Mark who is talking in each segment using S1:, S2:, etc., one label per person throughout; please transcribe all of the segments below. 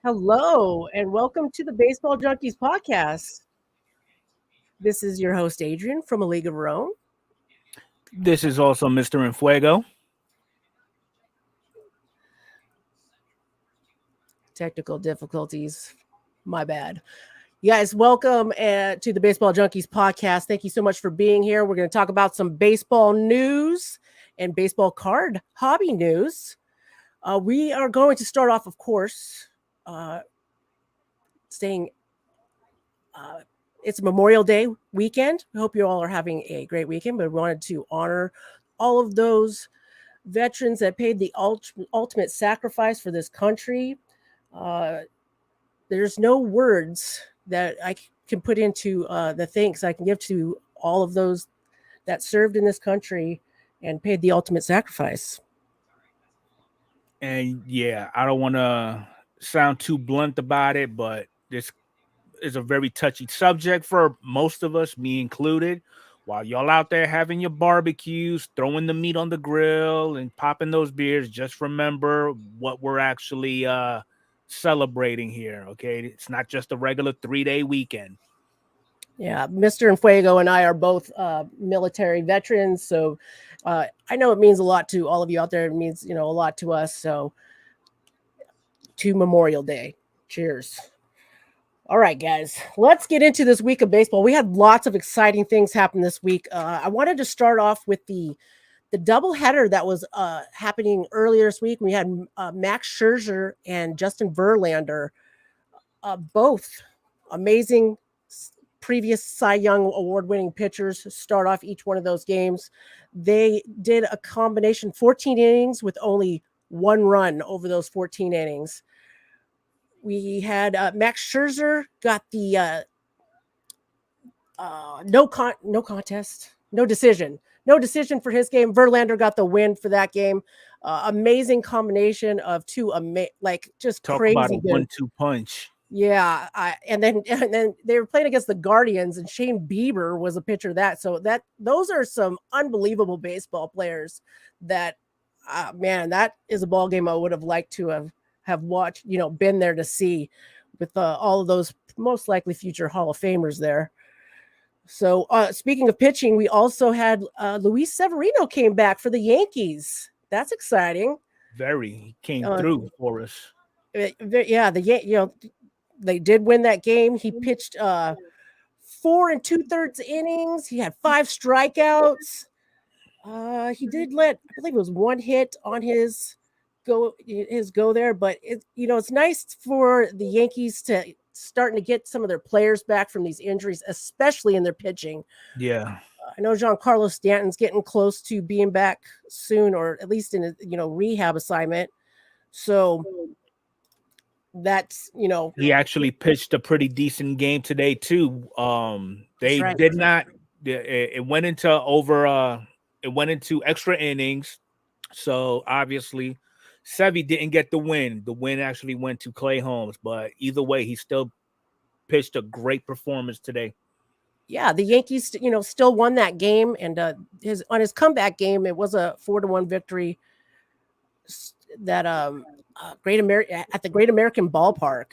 S1: Hello, and welcome to the Baseball Junkies podcast. This is your host, Adrian from A League of Her Own.
S2: This is also Mr. Infuego.
S1: Technical difficulties. My bad. You guys, welcome to the Baseball Junkies podcast. Thank you so much for being here. We're going to talk about some baseball news and baseball card hobby news. We are going to start off, of course, saying it's Memorial Day weekend. We hope you all are having a great weekend, but we wanted to honor all of those veterans that paid the ultimate sacrifice for this country. There's no words that I can put into the thanks I can give to all of those that served in this country and paid the ultimate sacrifice.
S2: And yeah, I don't want to sound too blunt about it, but this is a very touchy subject for most of us, me included. While y'all out there having your barbecues, throwing the meat on the grill and popping those beers, just remember what we're actually celebrating here. Okay, it's not just a regular 3-day weekend.
S1: Yeah, Mr. Infuego and I are both military veterans, so I know it means a lot to all of you out there. It means a lot to us. So, to Memorial Day, cheers. All right, guys, let's get into this week of baseball. We had lots of exciting things happen this week. I wanted to start off with the doubleheader that was happening earlier this week. We had Max Scherzer and Justin Verlander, both amazing previous Cy Young award-winning pitchers, start off each one of those games. They did a combination 14 innings with only one run over those 14 innings. We had Max Scherzer got the no contest, no decision for his game. Verlander got the win for that game. Amazing combination of two, just
S2: Talk
S1: crazy
S2: about a
S1: good.
S2: 1-2 punch.
S1: Yeah, and then they were playing against the Guardians, and Shane Bieber was a pitcher that. So those are some unbelievable baseball players. That man, that is a ball game I would have liked to have watched. Been there to see with all of those most likely future Hall of Famers there. So speaking of pitching, we also had Luis Severino came back for the Yankees. That's exciting.
S2: He came through for us.
S1: Yeah, they did win that game. He pitched 4 2/3 innings. He had 5 strikeouts. He did let, I believe it was one hit on his go there, but it's nice for the Yankees to starting to get some of their players back from these injuries, especially in their pitching.
S2: Yeah.
S1: I know Giancarlo Stanton's getting close to being back soon, or at least in a rehab assignment. So that's
S2: he actually pitched a pretty decent game today too. They
S1: right.
S2: did not. It went into extra innings, so obviously Sevy didn't get the win. The win actually went to Clay Holmes, but either way, he still pitched a great performance today.
S1: Yeah, the Yankees, still won that game, and on his comeback game, it was a 4-1 victory. That at the Great American Ballpark.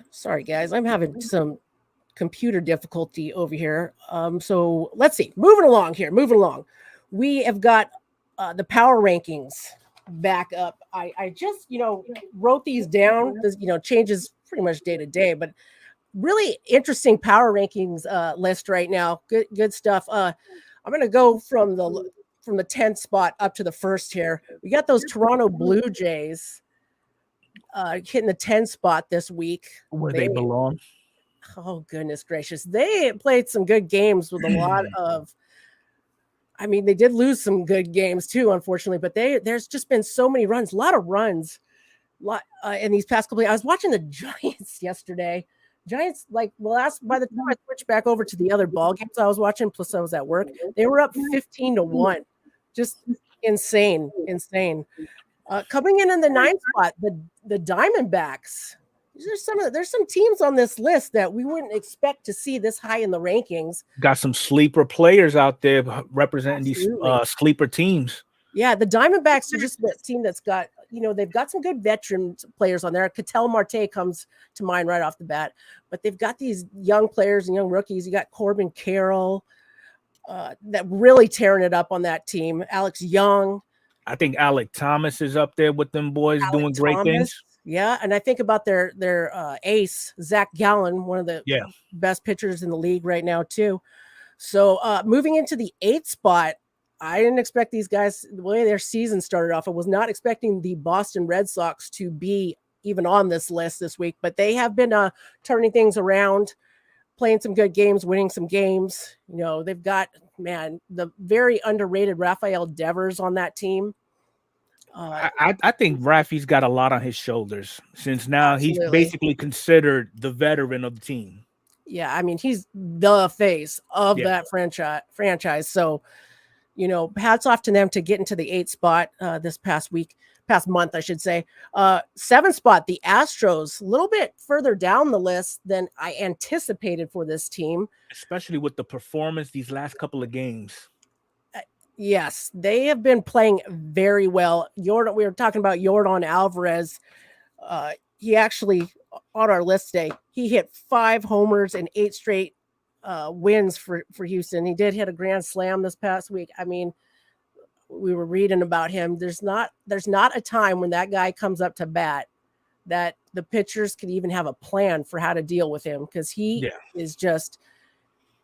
S1: Sorry, guys, I'm having some computer difficulty over here. So let's see. Moving along. We have got the power rankings back up. I just wrote these down. This changes pretty much day to day, but really interesting power rankings list right now. Good stuff. I'm going to go from the 10th spot up to the first here. We got those Toronto Blue Jays hitting the 10th spot this week.
S2: Where they belong.
S1: Oh, goodness gracious. They played some good games with a lot of, they did lose some good games too, unfortunately, but there's just been so many runs, a lot of runs in these past couple of days. I was watching the Giants yesterday. Giants, by the time I switched back over to the other ball games I was watching, plus I was at work, they were up 15-1. Just insane. Coming in the 9th spot, the Diamondbacks. There's some teams on this list that we wouldn't expect to see this high in the rankings.
S2: Got some sleeper players out there representing these sleeper teams.
S1: Yeah, the Diamondbacks are just the team that's got, they've got some good veteran players on there. Ketel Marte comes to mind right off the bat, but they've got these young players and young rookies. You got Corbin Carroll that really tearing it up on that team. Alex Young.
S2: I think Alec Thomas is up there with them boys doing great things.
S1: Yeah, and I think about their ace, Zach Gallen, one of the best pitchers in the league right now too. So moving into the 8th spot, I didn't expect these guys, the way their season started off. I was not expecting the Boston Red Sox to be even on this list this week, but they have been turning things around, playing some good games, winning some games. They've got, the very underrated Rafael Devers on that team.
S2: I think Rafi's got a lot on his shoulders since now he's basically considered the veteran of the team.
S1: Yeah, I mean, he's the face of that franchise. So, hats off to them to get into the 8th spot this past month, I should say. 7th spot, the Astros, a little bit further down the list than I anticipated for this team.
S2: Especially with the performance these last couple of games.
S1: Yes, they have been playing very well. We were talking about Yodan Alvarez. He actually, on our list today, he hit 5 homers and 8 straight wins for Houston. He did hit a grand slam this past week. I mean, we were reading about him. There's not a time when that guy comes up to bat that the pitchers can even have a plan for how to deal with him, because he is just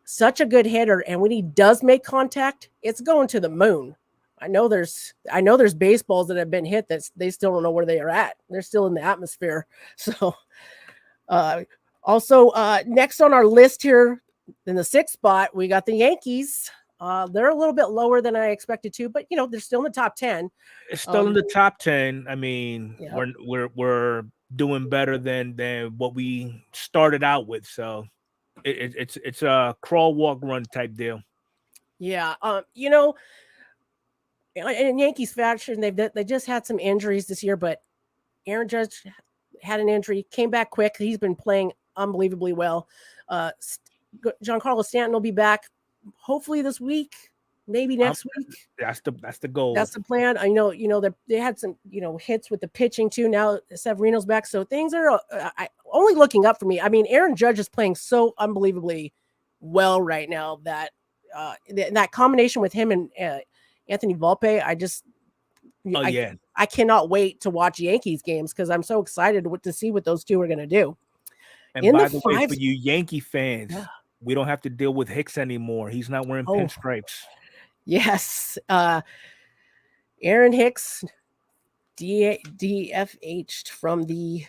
S1: such a good hitter. And when he does make contact, it's going to the moon. I know there's baseballs that have been hit that they still don't know where they are at. They're still in the atmosphere. So also next on our list here in the 6th spot, we got the Yankees. They're a little bit lower than I expected to, but they're still in the top 10.
S2: It's still in the top 10. I mean, we're doing better than what we started out with. So it's a crawl, walk, run type deal.
S1: Yeah. In Yankees fashion, they just had some injuries this year, but Aaron Judge had an injury, came back quick. He's been playing unbelievably well. Giancarlo Stanton will be back hopefully this week, maybe next week.
S2: That's the goal.
S1: That's the plan. I know, that they had some, hits with the pitching too. Now Severino's back. So things are only looking up for me. I mean, Aaron Judge is playing so unbelievably well right now that that combination with him and Anthony Volpe, I cannot wait to watch Yankees games because I'm so excited to see what those two are going to do.
S2: And by the way, for you Yankee fans, we don't have to deal with Hicks anymore. He's not wearing pinstripes.
S1: Yes. Aaron Hicks, DFH'd from the...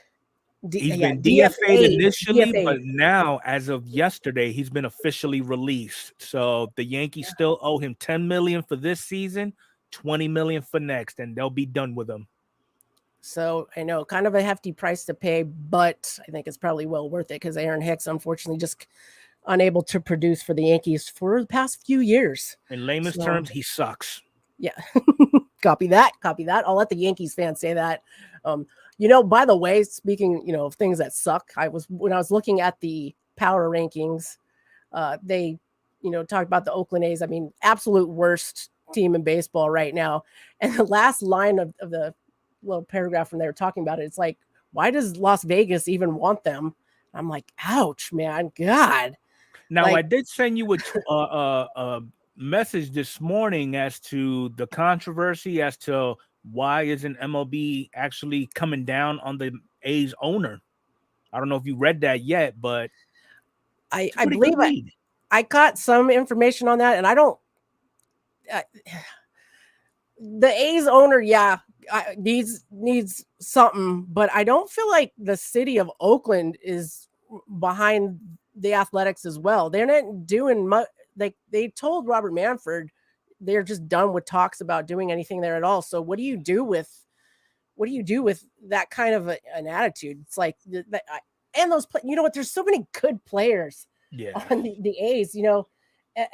S2: He's been DFA'd initially, but now, as of yesterday, he's been officially released. So the Yankees still owe him $10 million for this season, $20 million for next, and they'll be done with him.
S1: So I know, kind of a hefty price to pay, but I think it's probably well worth it because Aaron Hicks, unfortunately, just unable to produce for the Yankees for the past few years.
S2: In layman's terms, he sucks.
S1: Yeah. Copy that. I'll let the Yankees fans say that. By the way, speaking, of things that suck, when I was looking at the power rankings, they, talked about the Oakland A's. I mean, absolute worst team in baseball right now. And the last line of the little paragraph from there talking about it, it's like, why does Las Vegas even want them? I'm like, ouch, man, God.
S2: Now, I did send you a message this morning as to the controversy as to why isn't MLB actually coming down on the A's owner. I don't know if you read that yet, but
S1: I believe I got some information on that, and I don't. The A's owner, needs something, but I don't feel like the city of Oakland is behind the Athletics as well. They're not doing much. They told Robert Manfred they're just done with talks about doing anything there at all. So what do you do with that kind of an attitude? It's like, and those, there's so many good players on the A's,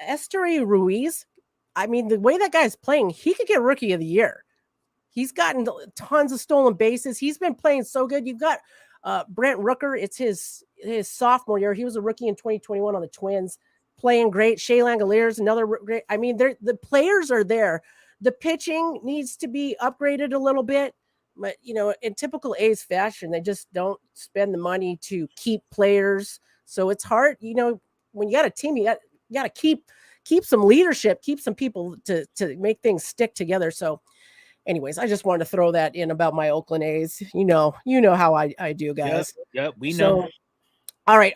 S1: Esteury Ruiz. I mean, the way that guy's playing, he could get Rookie of the Year. He's gotten tons of stolen bases. He's been playing so good. You've got Brent Rooker. It's his sophomore year. He was a rookie in 2021 on the Twins, playing great. Shea Langoliers, another great. I mean, the players are there. The pitching needs to be upgraded a little bit, but in typical A's fashion, they just don't spend the money to keep players. So it's hard, when you got a team, you got to keep some leadership, keep some people to make things stick together. So anyways, I just wanted to throw that in about my Oakland A's. You know how I do, guys.
S2: Yep, we know.
S1: All right.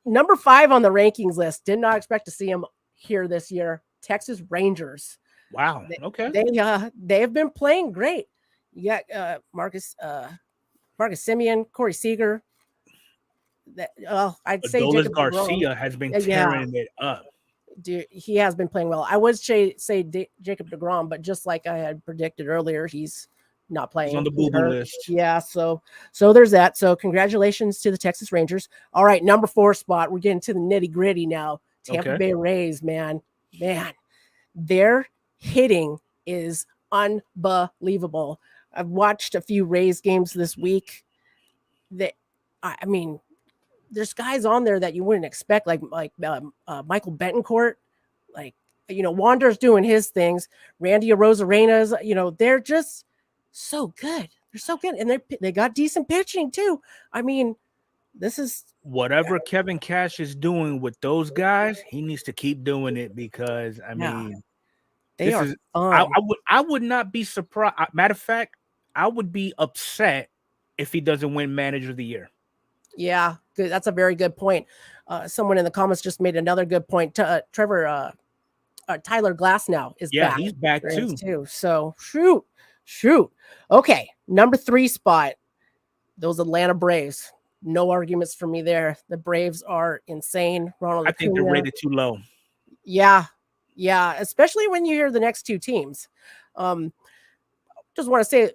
S1: Number 5 on the rankings list. Did not expect to see him here this year. Texas Rangers.
S2: Wow. Okay.
S1: They have been playing great. You got Marcus Semien, Corey Seager. I'd say
S2: Adolis
S1: Jacob
S2: Garcia
S1: DeGrom
S2: has been tearing it up.
S1: He has been playing well. I would say Jacob DeGrom, but just like I had predicted earlier, he's not playing.
S2: He's on the boo-boo list.
S1: Yeah, so there's that. So congratulations to the Texas Rangers. All right, number 4 spot. We're getting to the nitty-gritty now. Tampa Bay Rays, man. Their hitting is unbelievable. I've watched a few Rays games this week. There's guys on there that you wouldn't expect, like Michael Betancourt, Wander's doing his things. Randy Arozarena's, they're just so good. They're so good, and they got decent pitching too. This is
S2: whatever Kevin Cash is doing with those guys. He needs to keep doing it because
S1: they are
S2: fun. I would not be surprised. Matter of fact, I would be upset if he doesn't win Manager of the Year.
S1: Yeah, good. That's a very good point. Someone in the comments just made another good point. Tyler Glasnow is back.
S2: Yeah, he's back too.
S1: So shoot. Okay, number 3 spot. Those Atlanta Braves. No arguments for me there. The Braves are insane. Ronald Acuna.
S2: I think they're rated too low.
S1: Yeah, especially when you hear the next 2 teams. Just want to say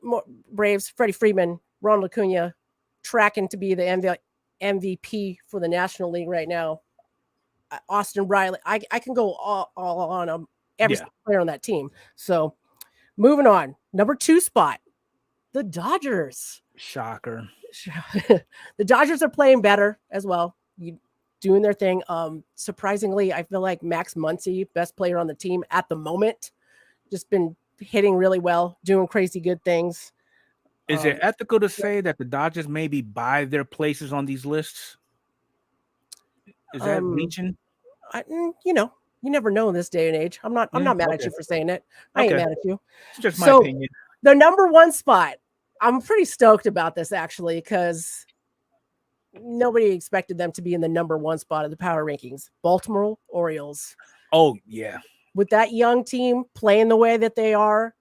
S1: Braves, Freddie Freeman, Ronald Acuna, tracking to be the MVP for the National League right now. Austin Riley. I can go all on every player on that team. So moving on. Number 2 spot. The Dodgers.
S2: Shocker.
S1: The Dodgers are playing better as well. Doing their thing. Surprisingly, I feel like Max Muncy, best player on the team at the moment, just been hitting really well, doing crazy good things.
S2: Is it ethical to say that the Dodgers maybe buy their places on these lists? Is that reaching?
S1: You never know in this day and age. I'm not mad at you for saying it. I ain't mad at you.
S2: It's just my opinion.
S1: The number 1 spot. I'm pretty stoked about this actually, because nobody expected them to be in the number 1 spot of the power rankings. Baltimore Orioles.
S2: Oh yeah.
S1: With that young team playing the way that they are,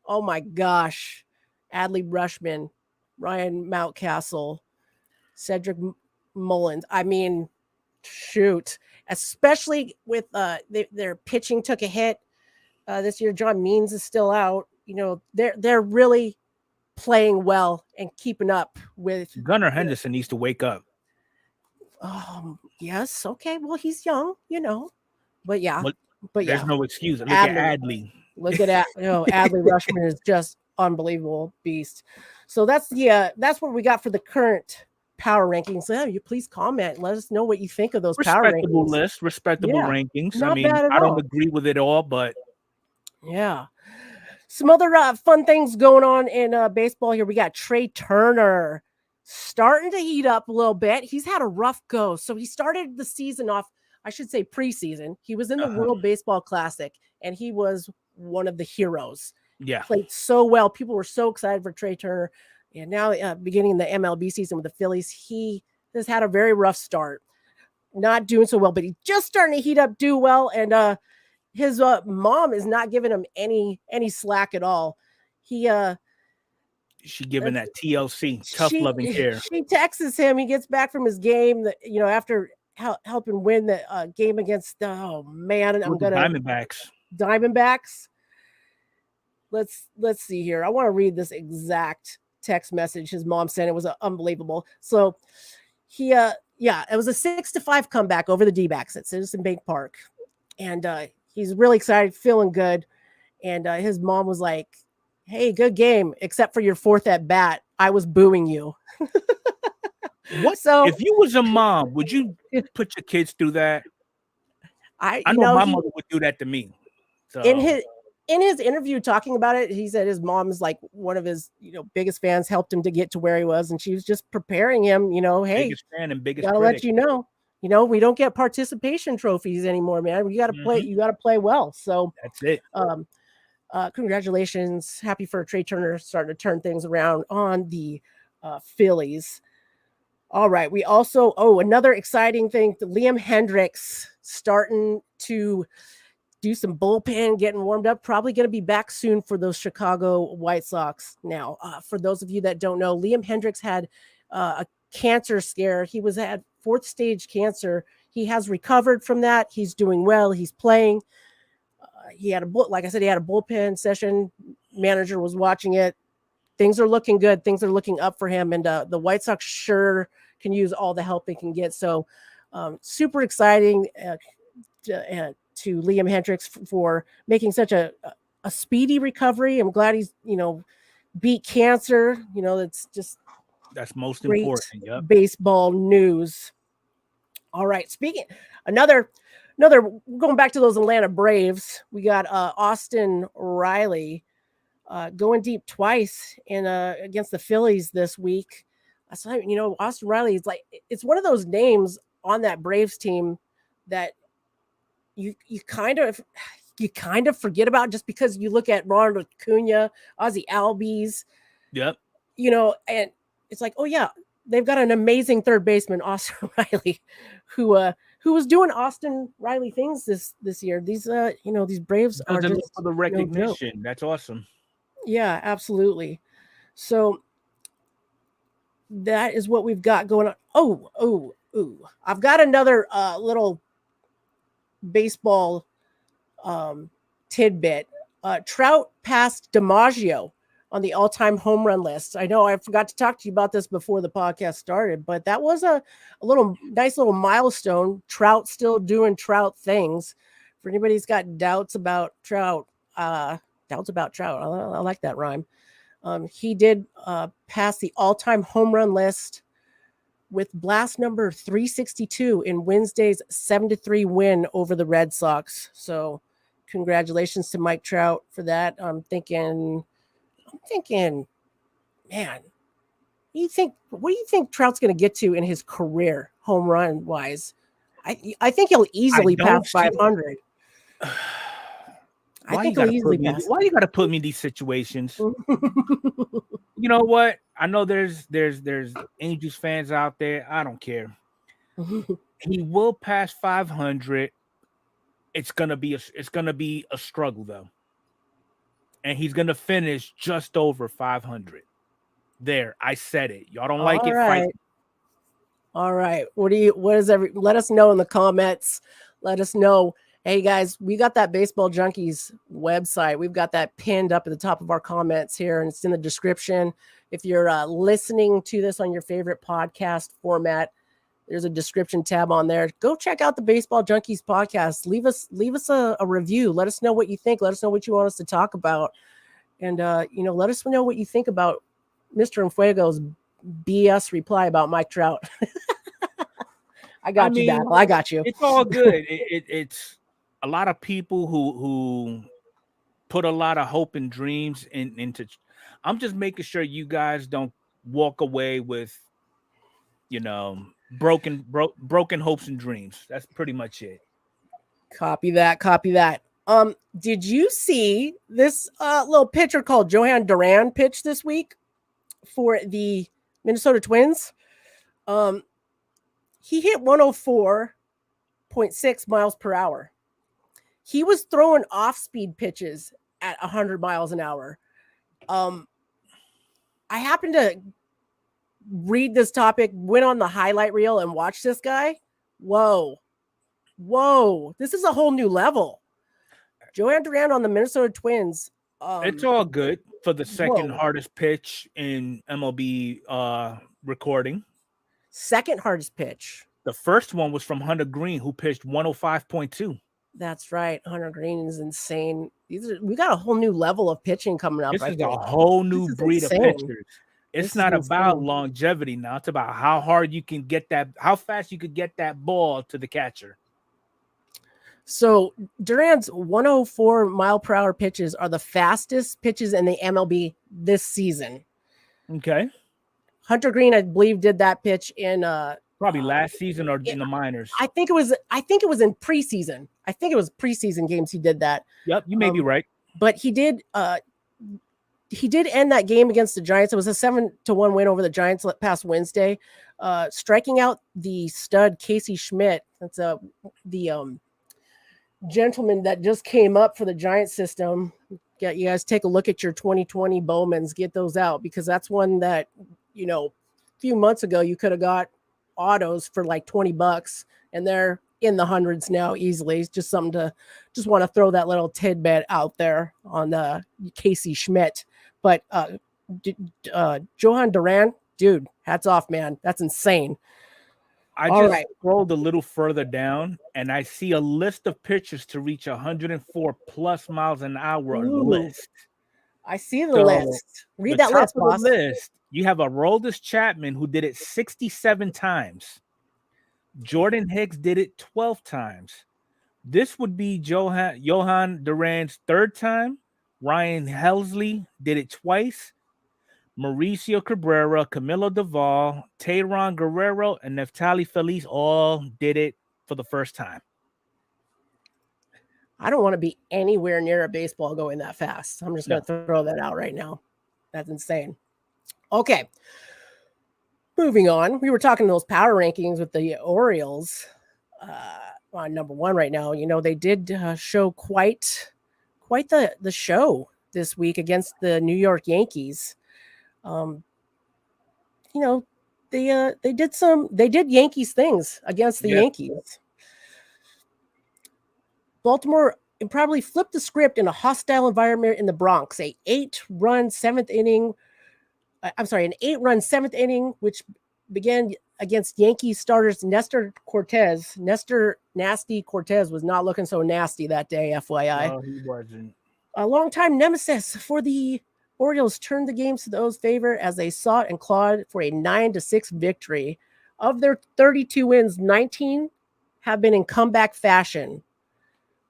S1: oh my gosh. Adley Rutschman, Ryan Mountcastle, Cedric Mullins. Shoot. Especially with their pitching took a hit this year. John Means is still out. They're really playing well and keeping up with.
S2: Gunnar Henderson needs to wake up.
S1: Yes. Okay. Well, he's young, but yeah. But
S2: there's no excuse. Look at Adley.
S1: Look at Adley Rutschman is just unbelievable beast. So that's what we got for the current power rankings. So you please comment. Let us know what you think of those power rankings.
S2: Respectable rankings.
S1: Not bad at
S2: I don't
S1: all.
S2: agree with it all, but
S1: yeah. Some other fun things going on in baseball here. We got Trea Turner starting to heat up a little bit. He's had a rough go. So he started the season off, I should say preseason. He was in the World Baseball Classic, and he was one of the heroes.
S2: Yeah.
S1: Played so well. People were so excited for Trea Turner. And now beginning the MLB season with the Phillies, he has had a very rough start. Not doing so well, but he's just starting to heat up, do well. And his mom is not giving him any slack at all. She
S2: giving that TLC, tough loving care.
S1: She texts him. He gets back from his game after helping win the game against Diamondbacks. Let's see here. I want to read this exact text message his mom sent. It was unbelievable. So he it was a 6-5 comeback over the D-backs at Citizen Bank Park, and he's really excited, feeling good. And his mom was like, "Hey, good game, except for your 4th at bat. I was booing you."
S2: What? So if you was a mom, would you put your kids through that? I know my mother would do that to me. So.
S1: in his interview talking about it, he said his mom's like one of his, biggest fans, helped him to get to where he was. And she was just preparing him, hey,
S2: biggest fan and biggest
S1: gotta
S2: critic.
S1: let you know, we don't get participation trophies anymore, man. We got to play. You got to play well. So
S2: that's it.
S1: Congratulations. Happy for Trea Turner starting to turn things around on the Phillies. All right. We also, another exciting thing, Liam Hendriks starting to do some bullpen, getting warmed up, probably going to be back soon for those Chicago White Sox. Now, for those of you that don't know, Liam Hendriks had a cancer scare. He had 4th stage cancer. He has recovered from that. He's doing well. He's playing. He had like I said, he had a bullpen session. Manager was watching it. Things are looking good. Things are looking up for him. And the White Sox sure can use all the help they can get. So super exciting to Liam Hendriks for making such a speedy recovery. I'm glad he's, beat cancer.
S2: That's most
S1: great
S2: important. Yep.
S1: Baseball news. All right. Another going back to those Atlanta Braves, we got Austin Riley going deep twice against the Phillies this week. So, Austin Riley is it's one of those names on that Braves team that you kind of forget about just because you look at Ronald Acuna, Ozzie Albies.
S2: Yep.
S1: And it's like, oh yeah, they've got an amazing third baseman, Austin Riley, who was doing Austin Riley things this year. These these Braves are just
S2: for the recognition. That's awesome.
S1: Yeah, absolutely. So that is what we've got going on. I've got another little baseball tidbit. Trout passed DiMaggio on the all-time home run list. I know I forgot to talk to you about this before the podcast started, but that was a nice little milestone. Trout still doing Trout things. For anybody who's got doubts about Trout, I like that rhyme. He did pass the all-time home run list with blast number 362 in Wednesday's 7-3 win over the Red Sox. So congratulations to Mike Trout for that. I'm thinking, man, what do you think Trout's going to get to in his career home run wise? I think he'll easily pass 500.
S2: Why you got to put me in these situations? You know what? I know there's Angels fans out there. I don't care. He will pass 500. It's gonna be a struggle though, and he's gonna finish just over 500. There, I said it. Y'all don't like it?
S1: Right. All right. Let us know in the comments. Let us know. Hey guys, we got that Baseball Junkies website. We've got that pinned up at the top of our comments here, and it's in the description. If you're listening to this on your favorite podcast format, there's a description tab on there. Go check out the Baseball Junkies podcast. Leave us a review. Let us know what you think. Let us know what you want us to talk about, and let us know what you think about Mr. Enfuego's BS reply about Mike Trout. I got you, Battle. I got you.
S2: It's all good. It's a lot of people who put a lot of hope and dreams into. I'm just making sure you guys don't walk away with, broken hopes and dreams. That's pretty much it.
S1: Copy that. Did you see this little pitcher called Yodan Duran pitch this week for the Minnesota Twins? He hit 104.6 miles per hour. He was throwing off-speed pitches at 100 miles an hour. I happened to read this topic, went on the highlight reel and watched this guy. Whoa. This is a whole new level. Yodan Duran on the Minnesota Twins.
S2: It's all good for the second hardest pitch in MLB recording.
S1: Second hardest pitch.
S2: The first one was from Hunter Green, who pitched 105.2.
S1: That's right. Hunter Green is insane. We got a whole new level of pitching coming up.
S2: This is a whole new breed of pitchers. It's not about longevity now. It's about how hard you can get how fast you could get that ball to the catcher.
S1: So Duran's 104 mile per hour pitches are the fastest pitches in the MLB this season.
S2: Okay.
S1: Hunter Green, I believe, did that pitch in
S2: Probably last season or in the minors.
S1: I think it was in preseason. I think it was preseason games he did that.
S2: Yep, you may be right.
S1: But he did end that game against the Giants. It was a 7-1 win over the Giants past Wednesday, striking out the stud Casey Schmidt. That's the gentleman that just came up for the Giants system. Yeah, you guys take a look at your 2020 Bowmans, get those out, because that's one that, a few months ago you could have got autos for like $20, and they're in the hundreds now easily. It's just something to want to throw that little tidbit out there on the Casey Schmidt. But Johan Duran, dude, hats off, man. That's insane.
S2: I just scrolled a little further down, and I see a list of pitchers to reach 104 plus miles an hour list.
S1: I see the list. Read that list, boss.
S2: List, you have Aroldis Chapman, who did it 67 times. Jordan Hicks did it 12 times. This would be Johan Duran's third time. Ryan Helsley did it twice. Mauricio Cabrera, Camilo Doval, Tayron Guerrero, and Neftali Feliz all did it for the first time.
S1: I don't want to be anywhere near a baseball going that fast. I'm just going to throw that out right now. That's insane. Okay. Moving on. We were talking those power rankings with the Orioles on number one right now. They did show quite the show this week against the New York Yankees. They did Yankees things against the Yankees. Baltimore probably flipped the script in a hostile environment in the Bronx. An 8-run seventh inning, which began against Yankees starters Nestor Cortez. Nestor Nasty Cortez was not looking so nasty that day, FYI.
S2: No, he wasn't.
S1: A longtime nemesis for the Orioles turned the games to those favor as they sought and clawed for a 9-6 victory. Of their 32 wins, 19 have been in comeback fashion,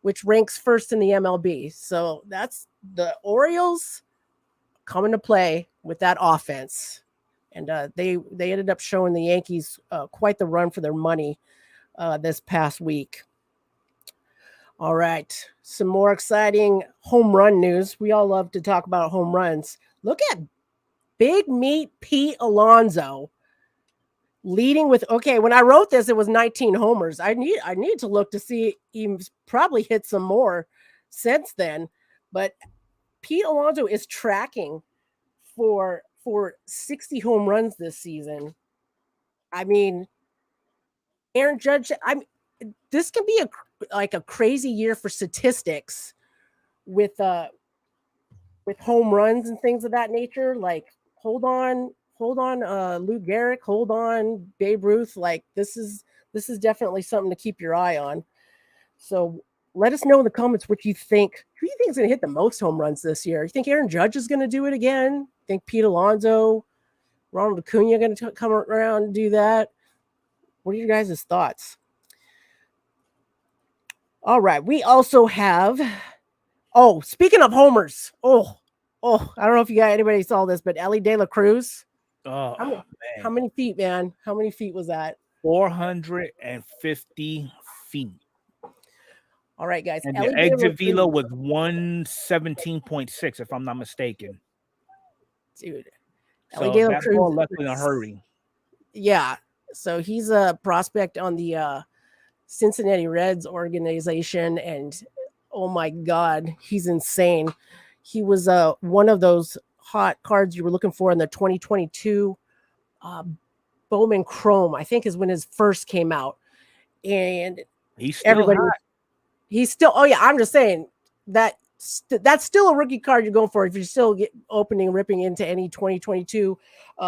S1: which ranks first in the MLB. So that's the Orioles coming to play with that offense. And they ended up showing the Yankees quite the run for their money this past week. All right, some more exciting home run news. We all love to talk about home runs. Look at Big Meat Pete Alonso leading with, when I wrote this, it was 19 homers. I need to look to see he's probably hit some more since then. But Pete Alonso is tracking for 60 home runs this season. I mean, Aaron Judge, this can be a crazy year for statistics with home runs and things of that nature. Like, hold on, Lou Gehrig, hold on, Babe Ruth. Like, this is definitely something to keep your eye on. So let us know in the comments what you think. Who do you think is going to hit the most home runs this year? You think Aaron Judge is going to do it again? Think Pete Alonso, Ronald Acuna are going to come around and do that? What are your guys' thoughts? All right. We also have, speaking of homers. I don't know if anybody saw this, but Elly De La Cruz.
S2: How
S1: many feet, man? How many feet was that?
S2: 450 feet.
S1: All right, guys.
S2: And the exit velo was 117.6, if I'm not mistaken.
S1: Dude.
S2: So that ball left in a hurry.
S1: Yeah. So he's a prospect on the Cincinnati Reds organization, and oh my God, he's insane. He was one of those hot cards you were looking for in the 2022 Bowman Chrome, I think is when his first came out. And
S2: he's still hot.
S1: He's still, I'm just saying that's still a rookie card you're going for if you're still ripping into any 2022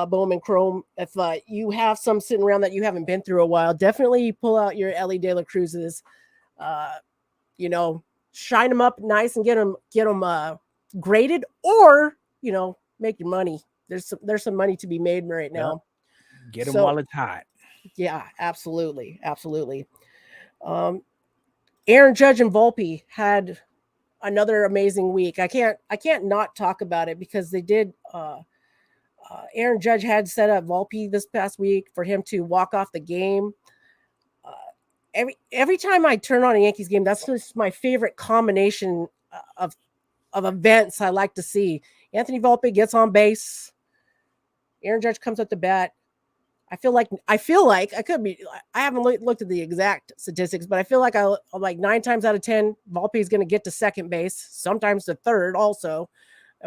S1: Bowman Chrome. If you have some sitting around that you haven't been through a while, definitely pull out your Elly De La Cruz's, shine them up nice and get them graded, or, make your money. There's some money to be made right now.
S2: Get them while it's hot.
S1: Yeah, absolutely. Absolutely. Aaron Judge and Volpe had another amazing week. I can't not talk about it because they did. Aaron Judge had set up Volpe this past week for him to walk off the game. Every time I turn on a Yankees game, that's just my favorite combination of events I like to see. Anthony Volpe gets on base. Aaron Judge comes up to bat. I feel like I could be. I haven't looked at the exact statistics, but I feel like I'm like 9 times out of 10, Volpe is going to get to second base, sometimes to third also.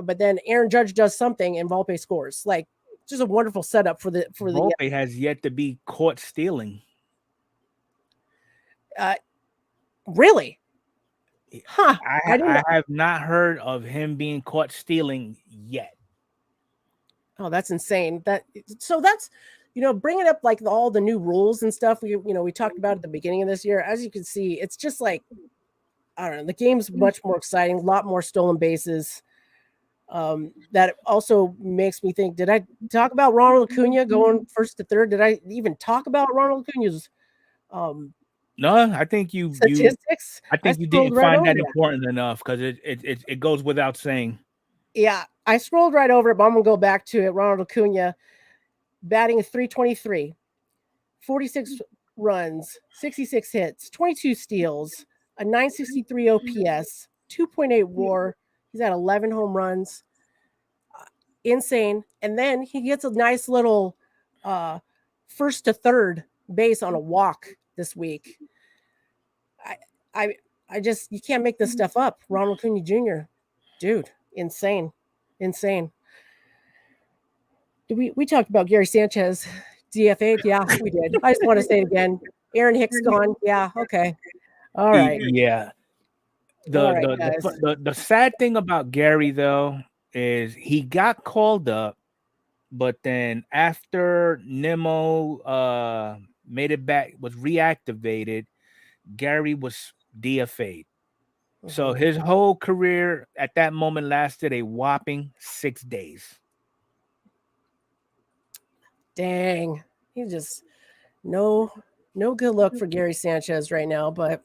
S1: But then Aaron Judge does something and Volpe scores. Like, just a wonderful setup for the
S2: Volpe has yet to be caught stealing.
S1: Really? Huh?
S2: I have not heard of him being caught stealing yet.
S1: Oh, that's insane. That's bringing up like all the new rules and stuff we talked about at the beginning of this year. As you can see, it's just like, I don't know, the game's much more exciting, a lot more stolen bases. That also makes me think, did I talk about Ronald Acuna going first to third? Did I even talk about Ronald Acuna's
S2: no, I think
S1: statistics?
S2: I think you didn't find that important enough because it goes without saying.
S1: Yeah, I scrolled right over it, but I'm going to go back to it. Ronald Acuna batting .323, 46 runs, 66 hits, 22 steals, a .963 OPS, 2.8 WAR. He's had 11 home runs. Insane. And then he gets a nice little first to third base on a walk this week. I just, you can't make this stuff up. Ronald Acuna Jr., dude, insane. We talked about Gary Sanchez DFA'd? Yeah, we did. I just want to say it again. Aaron Hicks gone. Yeah, okay. All right.
S2: Yeah. The sad thing about Gary though is he got called up, but then after Nemo made it back, was reactivated, Gary was DFA'd. Mm-hmm. So his whole career at that moment lasted a whopping 6 days.
S1: Dang. He's just no good luck for Gary Sanchez right now, but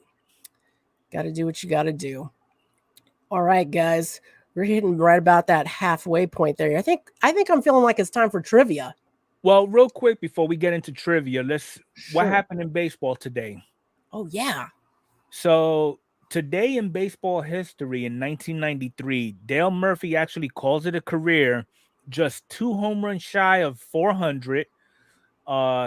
S1: got to do what you got to do. All right, guys. We're hitting right about that halfway point there. I think I'm feeling like it's time for trivia.
S2: Well, real quick before we get into trivia, what happened in baseball today?
S1: Oh, yeah.
S2: So today in baseball history in 1993, Dale Murphy actually calls it a career, just 2 home runs shy of 400.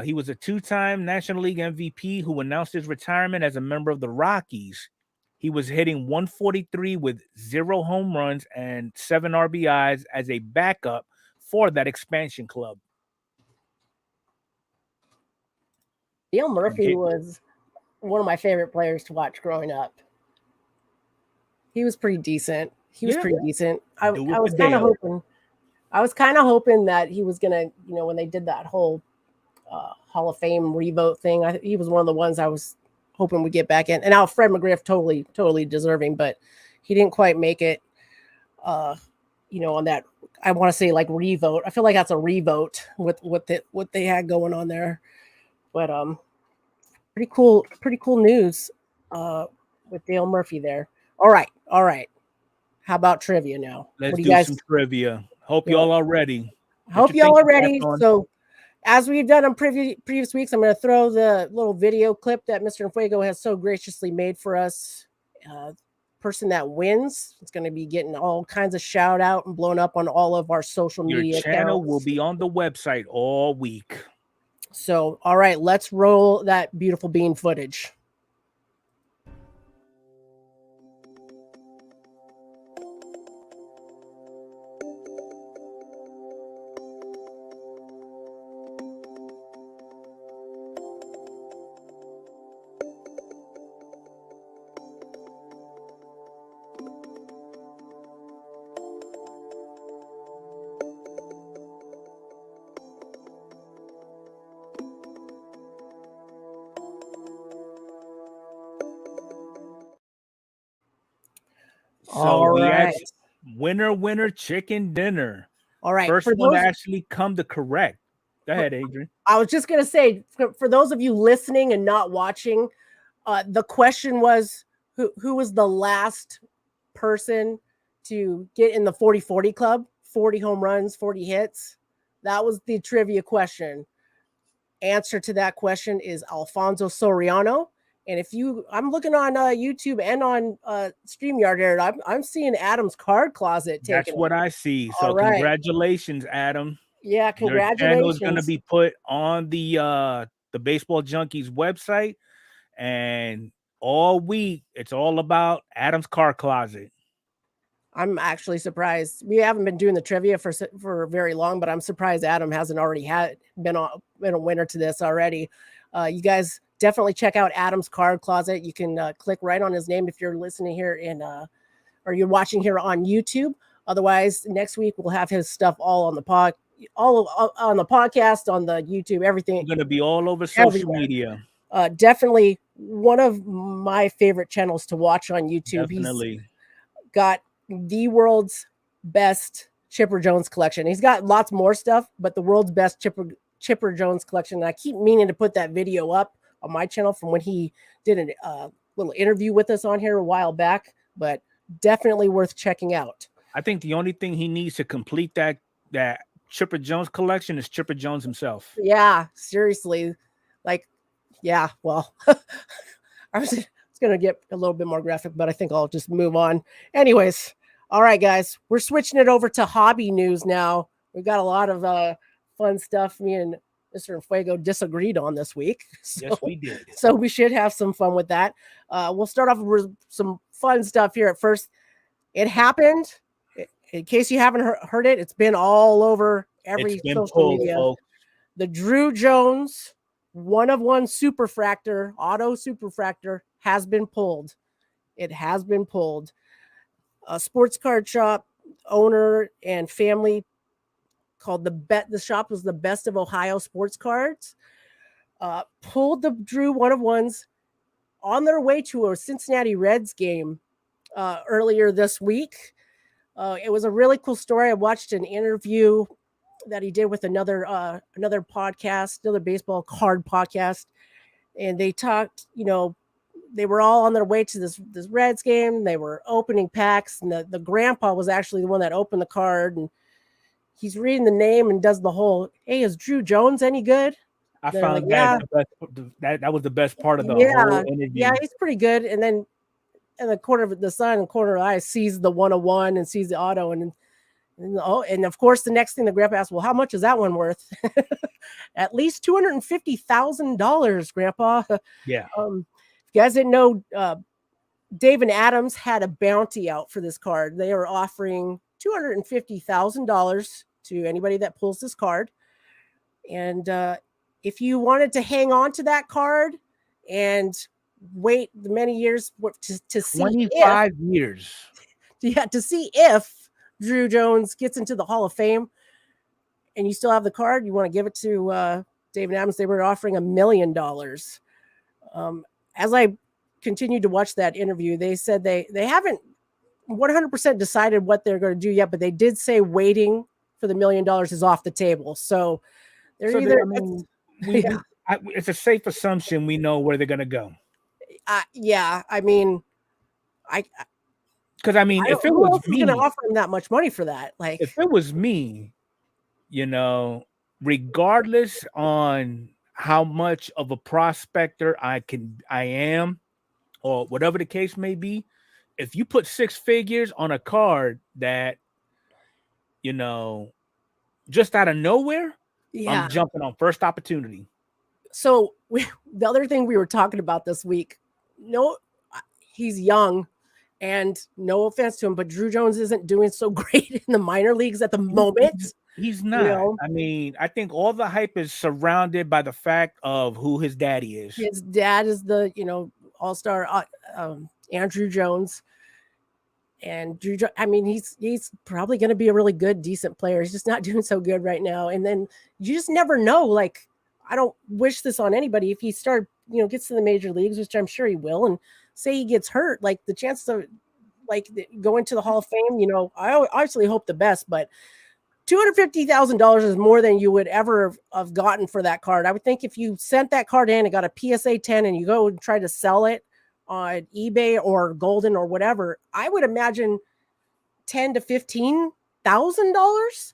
S2: He was a 2-time National League MVP who announced his retirement as a member of the Rockies. He was hitting 143 with 0 home runs and 7 RBIs as a backup for that expansion club.
S1: Dale Murphy was one of my favorite players to watch growing up. He was pretty decent. I was kind of hoping that he was gonna, when they did that whole Hall of Fame revote thing, he was one of the ones I was hoping would get back in. And now Fred McGriff, totally deserving, but he didn't quite make it. On that, I want to say like revote. I feel like that's a revote with what they had going on there. But pretty cool news with Dale Murphy there. All right. How about trivia now?
S2: Let's do some trivia. Hope y'all are ready.
S1: So, as we've done on previous weeks, I'm going to throw the little video clip that Mr. Fuego has so graciously made for us. Person that wins is going to be getting all kinds of shout out and blown up on all of our social media
S2: Your channel
S1: accounts.
S2: Will be on the website all week.
S1: So, all right, let's roll that beautiful bean footage.
S2: So we had winner chicken dinner.
S1: All right.
S2: First one to actually come to correct. Go ahead, Adrian.
S1: I was just going to say, for those of you listening and not watching, the question was, who was the last person to get in the 40-40 club, 40 home runs, 40 hits? That was the trivia question. Answer to that question is Alfonso Soriano. And I'm looking on YouTube and on StreamYard here. I'm seeing Adam's card closet taken.
S2: That's what I see. So
S1: All right.
S2: Congratulations, Adam.
S1: Yeah, congratulations.
S2: Your channel is going to be put on the Baseball Junkies website, and all week it's all about Adam's card closet.
S1: I'm actually surprised. We haven't been doing the trivia for very long, but I'm surprised Adam hasn't already been a winner to this already. You guys definitely check out Adam's card closet. You can click right on his name if you're listening here or you're watching here on YouTube. Otherwise, next week we'll have his stuff all on the podcast, on the YouTube, everything.
S2: It's going to be all over social media.
S1: Definitely one of my favorite channels to watch on YouTube.
S2: Definitely.
S1: He's got the world's best Chipper Jones collection. He's got lots more stuff, but the world's best Chipper Jones collection. And I keep meaning to put that video up on my channel from when he did a little interview with us on here a while back, but definitely worth checking out.
S2: I think the only thing he needs to complete that Chipper Jones collection is Chipper Jones himself.
S1: Yeah, seriously. Well, I was going to get a little bit more graphic, but I think I'll just move on. Anyways, all right, guys, we're switching it over to hobby news now. We've got a lot of fun stuff me and Mr. Fuego disagreed on this week.
S2: Yes, we did.
S1: So we should have some fun with that. We'll start off with some fun stuff here at first. It happened. In case you haven't heard it, it's been all over every social media. Folks. The Drew Jones 1-of-1 superfractor, auto superfractor has been pulled. It has been pulled. A sports card shop owner and family called the shop was the Best of Ohio Sports Cards, pulled the Drew 1-of-1s on their way to a Cincinnati Reds game earlier this week. It was a really cool story. I watched an interview that he did with another podcast, another baseball card podcast. And they talked, they were all on their way to this Reds game. They were opening packs, and the grandpa was actually the one that opened the card. And he's reading the name and does the whole, "Hey, is Drew Jones any good?"
S2: I found that was the best part of the whole interview.
S1: Yeah, he's pretty good. And then in the corner of the sun and corner of the eye sees the 1-of-1 and sees the auto. And of course, the next thing the grandpa asked, "Well, how much is that one worth?" At least $250,000, Grandpa.
S2: Yeah.
S1: If you guys didn't know, Dave and Adams had a bounty out for this card. They are offering $250,000 to anybody that pulls this card. And if you wanted to hang on to that card and wait the many years to see
S2: 25 years.
S1: Yeah, to see if Drew Jones gets into the Hall of Fame and you still have the card, you want to give it to Dave and Adams. They were offering $1 million. As I continued to watch that interview, they said they haven't 100% decided what they're going to do yet, but they did say waiting for the $1 million is off the table. So it's
S2: a safe assumption we know where they're going to go.
S1: Yeah, I mean,
S2: because if it was me,
S1: going to offer him that much money for that, like
S2: if it was me, regardless on how much of a prospector I am, or whatever the case may be, if you put 6 figures on a card that, just out of nowhere, I'm jumping on first opportunity.
S1: So the other thing we were talking about this week, he's young, and no offense to him, but Drew Jones isn't doing so great in the minor leagues at the moment.
S2: He's not. I think all the hype is surrounded by the fact of who his daddy is.
S1: His dad is the, all-star Andrew Jones. And Drew, he's probably going to be a really good, decent player. He's just not doing so good right now. And then you just never know. Like, I don't wish this on anybody. If he gets to the major leagues, which I'm sure he will, and say he gets hurt, like the chance of going to the Hall of Fame, I obviously hope the best, but $250,000 is more than you would ever have gotten for that card. I would think if you sent that card in and got a PSA 10 and you go and try to sell it on eBay or Golden or whatever, I would imagine $10,000 to $15,000.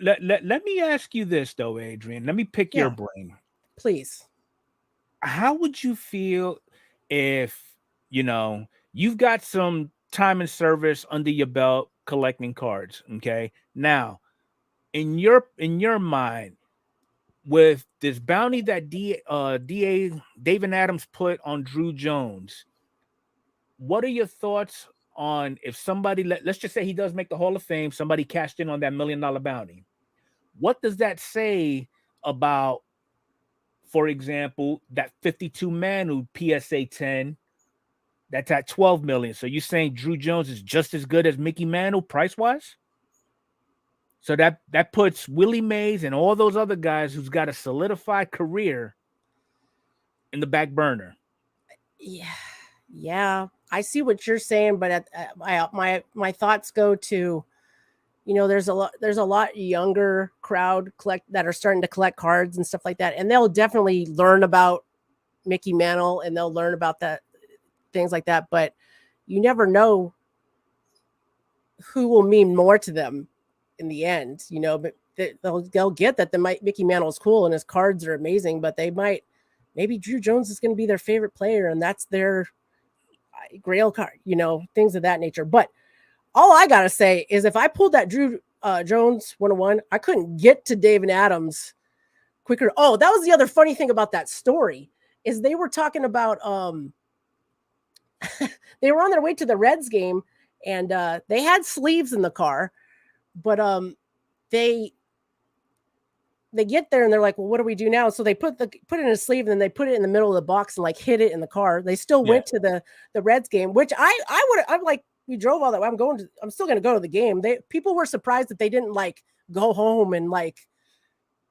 S2: Let me ask you this though, Adrian. Let me pick your
S1: Yeah,
S2: brain.
S1: please.
S2: How would you feel if you've got some time and service under your belt collecting cards? Okay, now in your mind, with this bounty that DA David Adams put on Drew Jones, what are your thoughts on if somebody let's just say he does make the Hall of Fame, somebody cashed in on that $1 million bounty? What does that say about, for example, that 52 man who PSA 10 that's at 12 million? So you're saying Drew Jones is just as good as Mickey Mantle price wise? So that puts Willie Mays and all those other guys who's got a solidified career in the back burner.
S1: Yeah, I see what you're saying, but my thoughts go to, there's a lot younger crowd that are starting to collect cards and stuff like that, and they'll definitely learn about Mickey Mantle and they'll learn about that, things like that. But you never know who will mean more to them in the end, But they'll get that Mickey Mantle is cool and his cards are amazing, but maybe Drew Jones is going to be their favorite player and that's their grail card, things of that nature. But all I gotta say is if I pulled that Drew Jones 101, I couldn't get to David Adams quicker. Oh, that was the other funny thing about that story is they were talking about they were on their way to the Reds game and they had sleeves in the car, but they get there and they're like, well, what do we do now? So they put it in a sleeve and then they put it in the middle of the box and like hid it in the car. They still went to the Reds game, which I'm like, we drove all that way. I'm still going to go to the game. People were surprised that they didn't like go home and like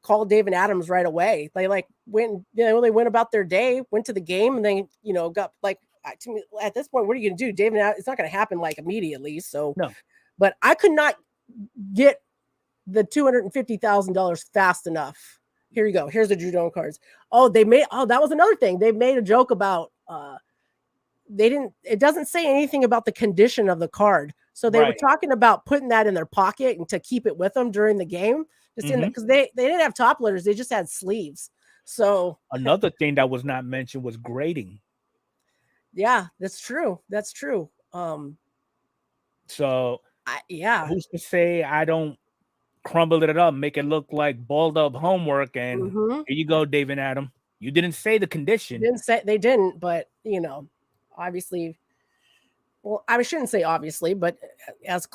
S1: call David Adams right away. They like went about their day, went to the game and then, got like, to me at this point, what are you going to do? David Adams, it's not going to happen like immediately. So,
S2: No.
S1: But I could not get the $250,000 fast enough. Here you go. Here's the Drew Jones cards. That was another thing. They made a joke about, it doesn't say anything about the condition of the card. So they were talking about putting that in their pocket and to keep it with them during the game, because they didn't have top loaders. They just had sleeves. So
S2: another thing that was not mentioned was grading.
S1: Yeah, that's true.
S2: So who's to say I don't crumble it up, make it look like balled up homework, and here you go, David Adams. You didn't say the condition.
S1: They didn't, but obviously, well, I shouldn't say obviously, but as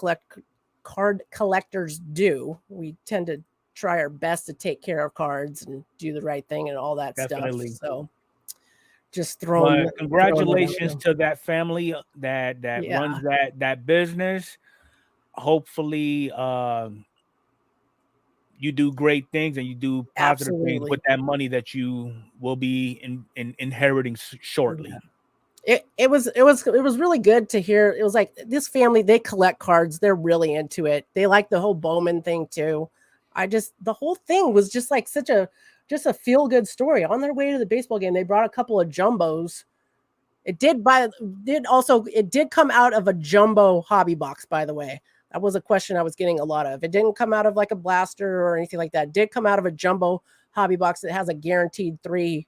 S1: card collectors do, we tend to try our best to take care of cards and do the right thing and all that stuff. So just
S2: congratulations to that family that runs that business. Hopefully you do great things and you do positive things with that money that you will be inheriting shortly.
S1: It was really good to hear. It was like this family, they collect cards. They're really into it. They like the whole Bowman thing too. The whole thing was just like just a feel good story. On their way to the baseball game, they brought a couple of jumbos. It did come out of a jumbo hobby box, by the way. That was a question I was getting a lot of. It didn't come out of like a blaster or anything like that. It did come out of a jumbo hobby box that has a guaranteed 3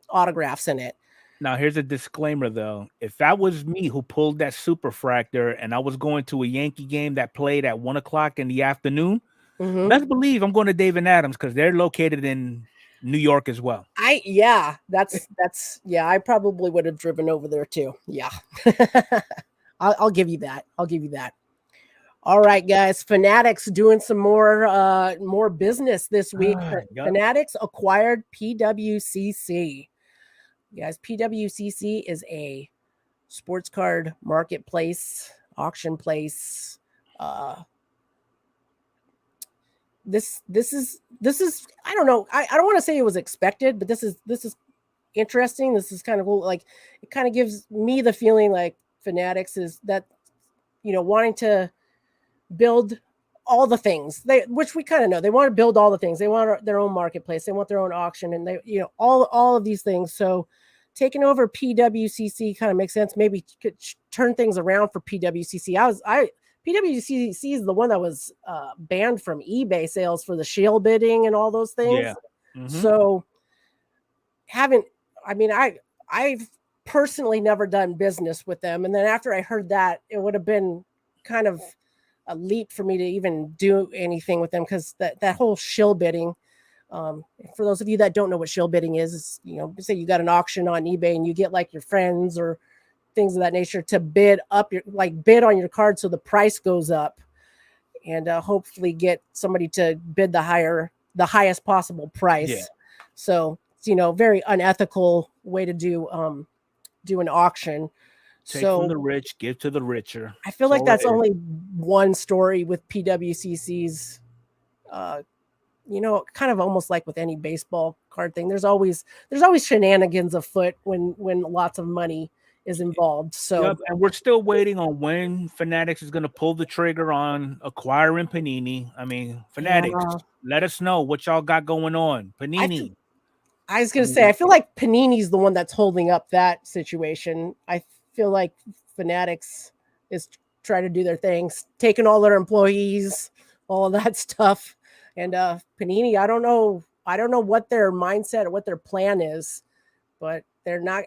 S1: autographs in it.
S2: Now, here's a disclaimer, though. If that was me who pulled that superfractor and I was going to a Yankee game that played at 1:00 in the afternoon, best believe I'm going to David Adams because they're located in New York as well.
S1: I probably would have driven over there too. Yeah. I'll give you that. All right, guys. Fanatics doing some more business this week. Fanatics acquired PWCC. Guys, PWCC is a sports card marketplace, auction place. This is I don't know. I don't want to say it was expected, but this is interesting. This is kind of cool. Like it kind of gives me the feeling like Fanatics is that wanting to build all the things which we kind of know. They want to build all the things. They want their own marketplace. They want their own auction, and they all of these things. So taking over PWCC kind of makes sense. Maybe could turn things around for PWCC. PWCC is the one that was banned from eBay sales for the shield bidding and all those things.
S2: Yeah. Mm-hmm.
S1: So I've personally never done business with them. And then after I heard that, it would have been kind of a leap for me to even do anything with them, because that whole shill bidding, for those of you that don't know what shill bidding is, say you got an auction on eBay and you get like your friends or things of that nature to bid on your card so the price goes up, and hopefully get somebody to bid the highest possible price.
S2: Yeah.
S1: So it's very unethical way to do an auction.
S2: Take from the rich, give to the richer.
S1: I feel like that's only one story with PWCC's, kind of almost like with any baseball card thing. There's always shenanigans afoot when lots of money is involved. So,
S2: yep, and we're still waiting on when Fanatics is going to pull the trigger on acquiring Panini. I mean, Fanatics, let us know what y'all got going on. Panini.
S1: I was going to say, I feel like Panini's the one that's holding up that situation. I feel like Fanatics is trying to do their things, taking all their employees, all of that stuff. And Panini, I don't know what their mindset or what their plan is, but they're not.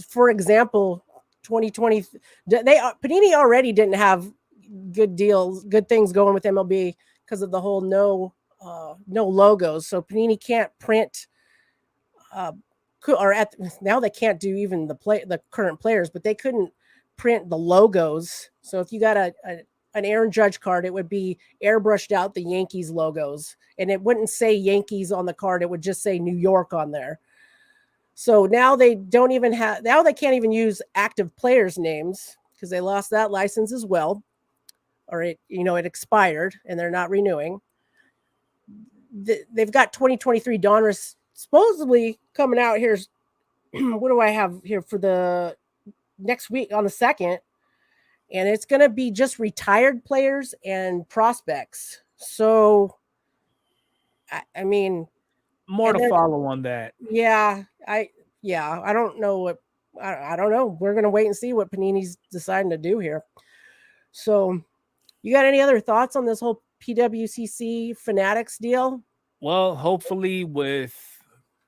S1: For example, 2020, Panini already didn't have good things going with MLB because of the whole no logos. So Panini can't print. Now they can't do even the current players, but they couldn't print the logos. So if you got an Aaron Judge card, it would be airbrushed out the Yankees logos, and it wouldn't say Yankees on the card. It would just say New York on there. So now they can't even use active players' names because they lost that license as well, or it expired and they're not renewing. They've got 2023 Donruss supposedly coming out here. What do I have here for the next week on the 2nd? And it's going to be just retired players and prospects. So, I mean,
S2: more to follow on that.
S1: Yeah, I don't know I don't know. We're going to wait and see what Panini's deciding to do here. So, you got any other thoughts on this whole PWCC Fanatics deal?
S2: Well, hopefully with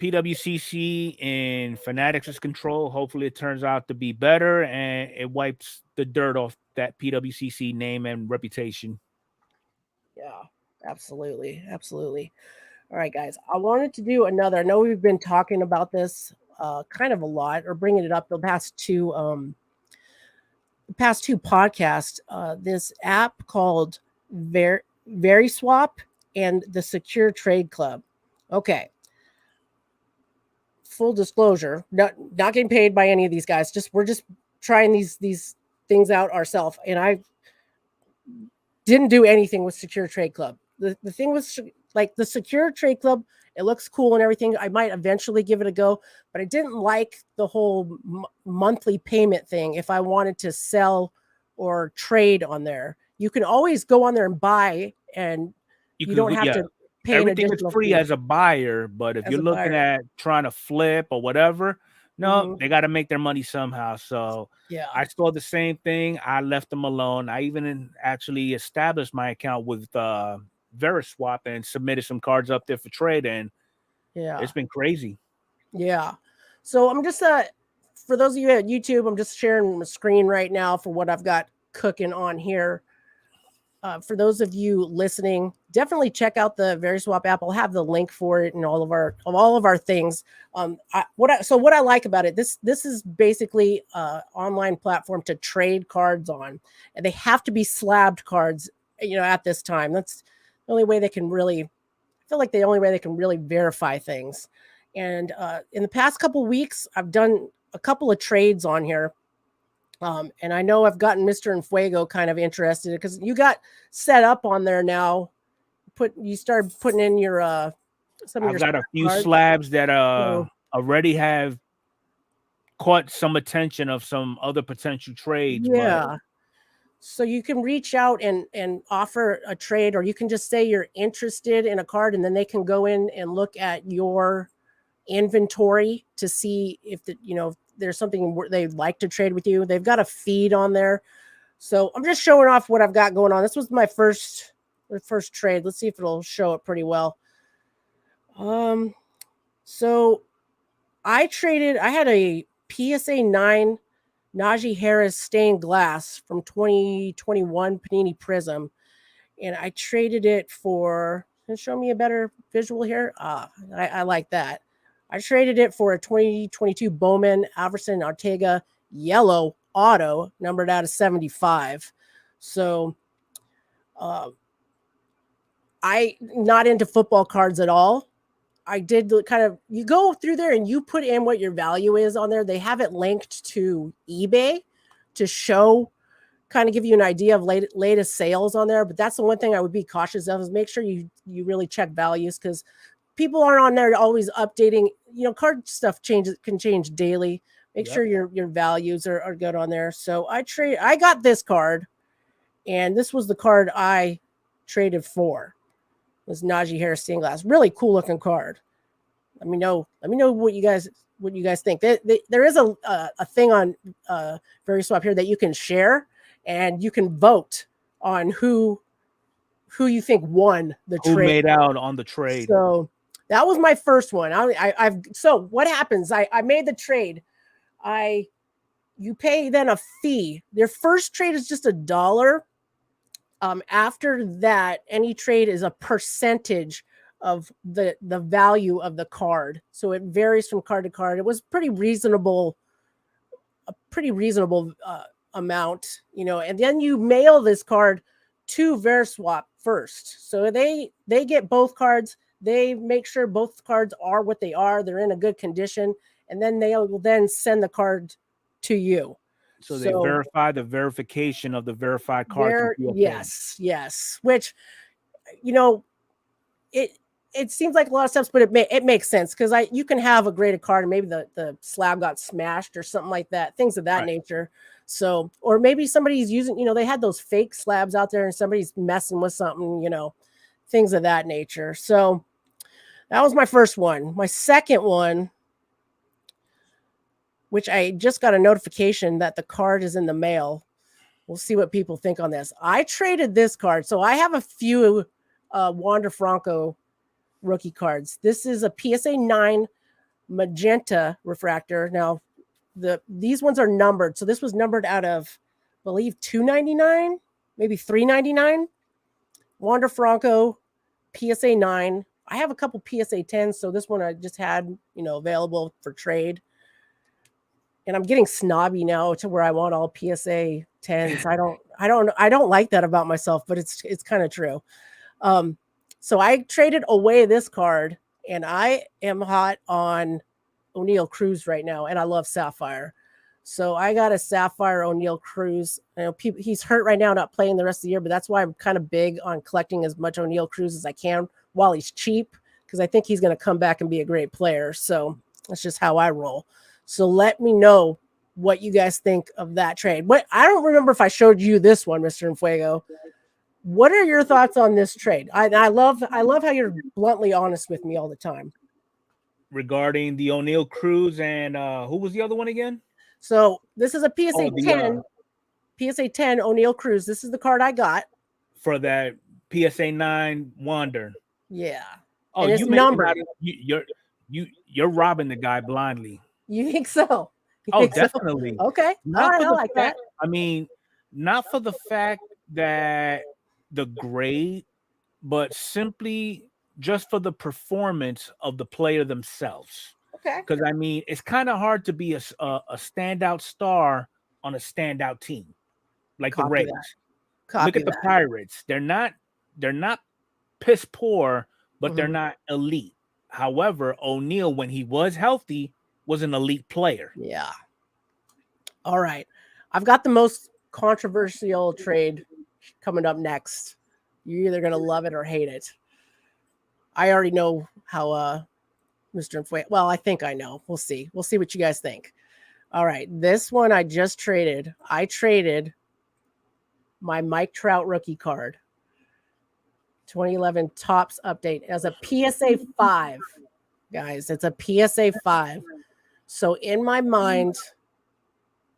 S2: PWCC in Fanatics' control, hopefully it turns out to be better and it wipes the dirt off that PWCC name and reputation.
S1: Yeah, absolutely. All right, guys. I wanted to do another. I know we've been talking about this kind of a lot, or bringing it up the past two podcasts. This app called VeriSwap and the Secure Trade Club. Okay. Full disclosure, not getting paid by any of these guys. We're just trying these things out ourselves, and I didn't do anything with Secure Trade Club. The thing was, like, the Secure Trade Club, it looks cool and everything. I might eventually give it a go, but I didn't like the whole monthly payment thing. If I wanted to sell or trade on there, you can always go on there and buy, and you don't have to pay
S2: everything
S1: an
S2: is free
S1: fee
S2: as a buyer. But if you're looking at trying to flip or whatever, no, they got to make their money somehow. So
S1: yeah,
S2: I saw the same thing. I left them alone. I even actually established my account with VeriSwap and submitted some cards up there for trade, and it's been crazy.
S1: Yeah. So I'm just for those of you at YouTube, I'm just sharing my screen right now for what I've got cooking on here. For those of you listening, definitely check out the VeriSwap app. I'll have the link for it and all of our things. What I like about it, this is basically an online platform to trade cards on, and they have to be slabbed cards, at this time. That's the only way they can really, I feel like the only way they can really verify things. And in the past couple weeks, I've done a couple of trades on here. And I know I've gotten Mr. Enfuego kind of interested because you got set up on there now. You started putting in your some of your.
S2: I've got a few slabs that already have caught some attention of some other potential trades.
S1: Yeah.
S2: But
S1: so you can reach out and offer a trade, or you can just say you're interested in a card, and then they can go in and look at your inventory to see if if there's something they'd like to trade with you. They've got a feed on there. So I'm just showing off what I've got going on. This was my first trade. Let's see if it'll show it pretty well. So I had a PSA 9 Najee Harris stained glass from 2021 Panini Prism, and I traded it for, can you show me a better visual here? I like that. I traded it for a 2022 Bowman Alverson Ortega yellow auto numbered out of 75. So I not into football cards at all. I did kind of, you go through there and you put in what your value is on there. They have it linked to eBay to show, kind of give you an idea of latest sales on there. But that's the one thing I would be cautious of, is make sure you really check values, because people aren't on there always updating. Card stuff can change daily. Make sure your values are good on there. So I got this card, and this was the card I traded for. Was Najee Harris stained glass. Really cool looking card. Let me know what you guys think. There is a thing on Very Swap here that you can share, and you can vote on who you think won the trade.
S2: Who made out on the trade.
S1: So that was my first one. So what happens? I made the trade. You pay then a fee. Their first trade is just $1. After that, any trade is a percentage of the value of the card. So it varies from card to card. It was a pretty reasonable amount, and then you mail this card to Veriswap first. So they get both cards. They make sure both cards are what they are. They're in a good condition. And then they will then send the card to you.
S2: So they verify the verification of the verified card.
S1: Yes. Which, it seems like a lot of steps, but it makes sense, because you can have a graded card and maybe the slab got smashed or something like that, things of that nature. So, or maybe somebody's using, they had those fake slabs out there and somebody's messing with something, things of that nature. So that was my first one. My second one, which I just got a notification that the card is in the mail. We'll see what people think on this. I traded this card. So I have a few Wander Franco rookie cards. This is a PSA 9 magenta refractor. Now, these ones are numbered. So this was numbered out of, I believe, $2.99, maybe $3.99. Wander Franco, PSA 9. I have a couple PSA 10s. So this one I just had, available for trade. And I'm getting snobby now to where I want all PSA 10s. I don't like that about myself, but it's kind of true. So I traded away this card, and I am hot on O'Neal Cruz right now, and I love Sapphire. So I got a Sapphire O'Neal Cruz. He's hurt right now, not playing the rest of the year, but that's why I'm kind of big on collecting as much O'Neal Cruz as I can while he's cheap, because I think he's going to come back and be a great player. So that's just how I roll. So let me know what you guys think of that trade. I don't remember if I showed you this one, Mr. Enfuego. What are your thoughts on this trade? I love how you're bluntly honest with me all the time.
S2: Regarding the O'Neal Cruz and who was the other one again?
S1: So this is a PSA 10. PSA 10 O'Neal Cruz. This is the card I got.
S2: For that PSA 9 Wander.
S1: Yeah.
S2: Oh,
S1: and it's numbered.
S2: You're robbing the guy blindly.
S1: You think so?
S2: Definitely.
S1: So? Okay. All right, I like that.
S2: I mean, not for the fact that the grade, but simply just for the performance of the player themselves.
S1: Okay.
S2: Because I mean, it's kind of hard to be a standout star on a standout team, like the Rays. Look at the Pirates. They're not piss poor, but they're not elite. However, O'Neal, when he was healthy, was an elite player.
S1: Yeah. All right. I've got the most controversial trade coming up next. You're either going to love it or hate it. I already know how Mr. Enfuego. Well, I think I know. We'll see. We'll see what you guys think. All right. This one I just traded. I traded my Mike Trout rookie card. 2011 Topps update as a PSA 5. guys. It's a PSA 5. So in my mind,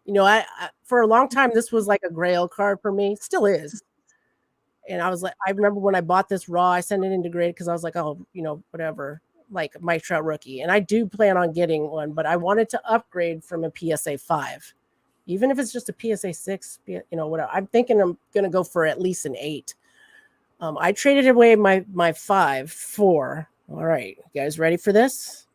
S1: I for a long time this was like a grail card for me. Still is. And I was like, I remember when I bought this raw, I sent it into grade because I was like, oh, whatever, like Mike Trout rookie. And I do plan on getting one, but I wanted to upgrade from a PSA 5, even if it's just a PSA 6, whatever. I'm thinking I'm going to go for at least an 8. I traded away my 5 for, all right, you guys ready for this?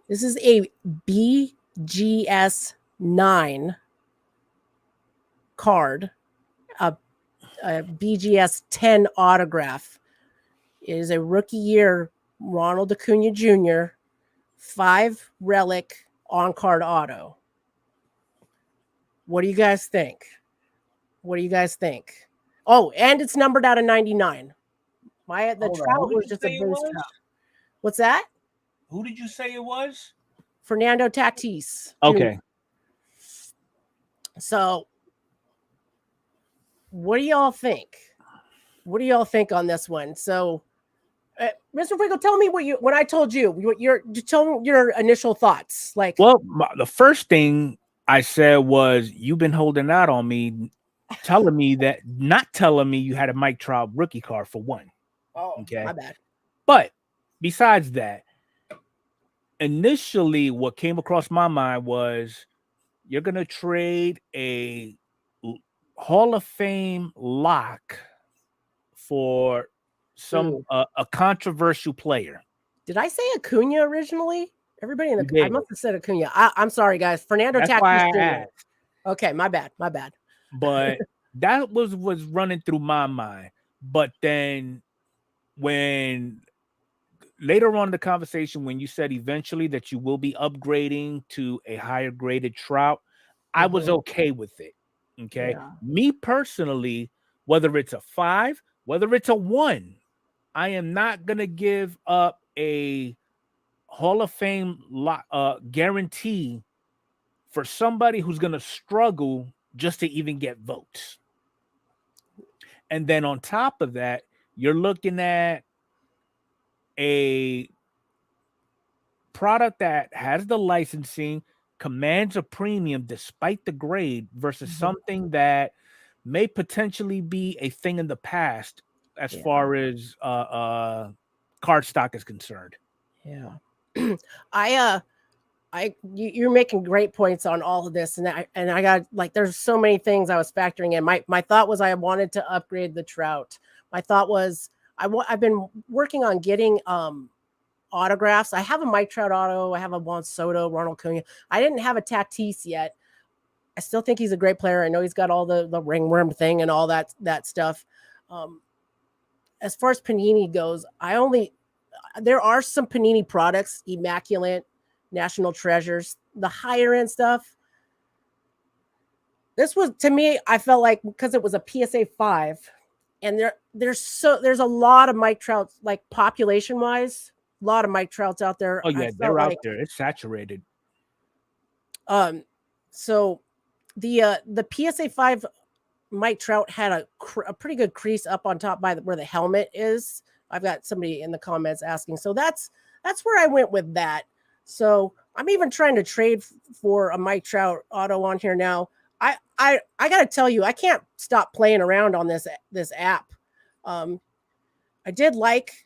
S1: This is a BGS 9 card, a BGS 10 autograph. It is a rookie year Ronald Acuna Jr. 5 relic on card auto. What do you guys think? Oh, and it's numbered out of 99. The Trout was just a boost Trout. What's that?
S2: Who did you say it was?
S1: Fernando Tatis.
S2: Okay.
S1: So, what do y'all think? What do y'all think on this one? So, Mr. Fuego, tell me when I told you, tell me your initial thoughts.
S2: Well, the first thing I said was, you've been holding out on me, not telling me you had a Mike Trout rookie card for one.
S1: Oh, okay. My bad.
S2: But besides that, initially what came across my mind was, you're going to trade a Hall of Fame lock for a controversial player.
S1: Did I say Acuna originally? Everybody in the I must have said Acuna. I'm sorry, guys. Fernando Tatis. Okay, my bad.
S2: But that was running through my mind. But then when later on in the conversation, when you said eventually that you will be upgrading to a higher graded Trout, I was okay with it. Okay. Yeah. Me personally, whether it's a 5, whether it's a 1, I am not going to give up a Hall of Fame guarantee for somebody who's going to struggle just to even get votes. And then on top of that, you're looking at a product that has the licensing, commands a premium despite the grade, versus something that may potentially be a thing in the past as far as card stock is concerned.
S1: Yeah. You're making great points on all of this, and I got there's so many things I was factoring in. My thought was I wanted to upgrade the Trout. My thought was I've been working on getting autographs. I have a Mike Trout auto. I have a Juan Soto, Ronald Acuna. I didn't have a Tatis yet. I still think he's a great player. I know he's got all the ringworm thing and all that stuff. As far as Panini goes, there are some Panini products, Immaculate, National Treasures, the higher end stuff. This was, to me, I felt like, because it was a PSA 5, and there's a lot of Mike Trouts, population wise, a lot of Mike Trouts out there.
S2: Oh yeah, they're out there. It's saturated.
S1: So the PSA 5 Mike Trout had a pretty good crease up on top by where the helmet is. I've got somebody in the comments asking. So that's where I went with that. So I'm even trying to trade for a Mike Trout auto on here now. I got to tell you, I can't stop playing around on this app. I did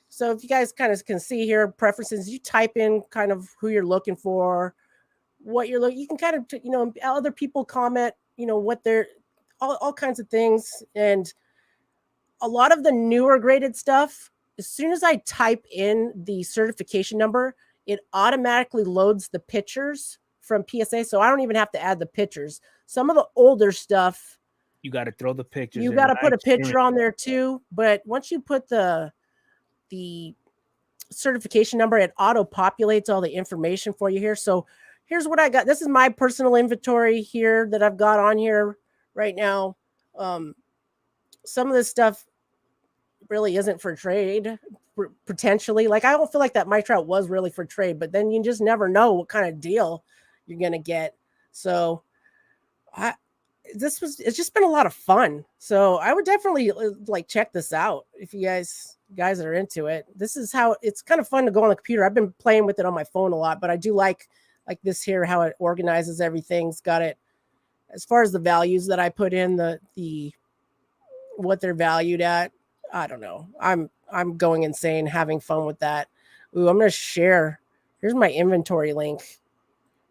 S1: so if you guys kind of can see here, preferences, you type in kind of who you're looking for, what you're looking, you can kind of, other people comment, what they're, all kinds of things. And a lot of the newer graded stuff, as soon as I type in the certification number, it automatically loads the pictures from PSA. So I don't even have to add the pictures. Some of the older stuff,
S2: you got to throw the pictures.
S1: You got to put a picture on there too. But once you put the certification number, it auto populates all the information for you here. So here's what I got. This is my personal inventory here that I've got on here right now. Some of this stuff really isn't for trade, potentially. I don't feel like that Mike Trout was really for trade, but then you just never know what kind of deal you're going to get. So it's just been a lot of fun. So I would definitely like check this out if you guys are into it. This is how it's kind of fun to go on the computer. I've been playing with it on my phone a lot, but I do like this here, how it organizes everything's got it as far as the values that I put in, the what they're valued at. I don't know. I'm going insane having fun with that. Ooh, I'm gonna share. Here's my inventory link.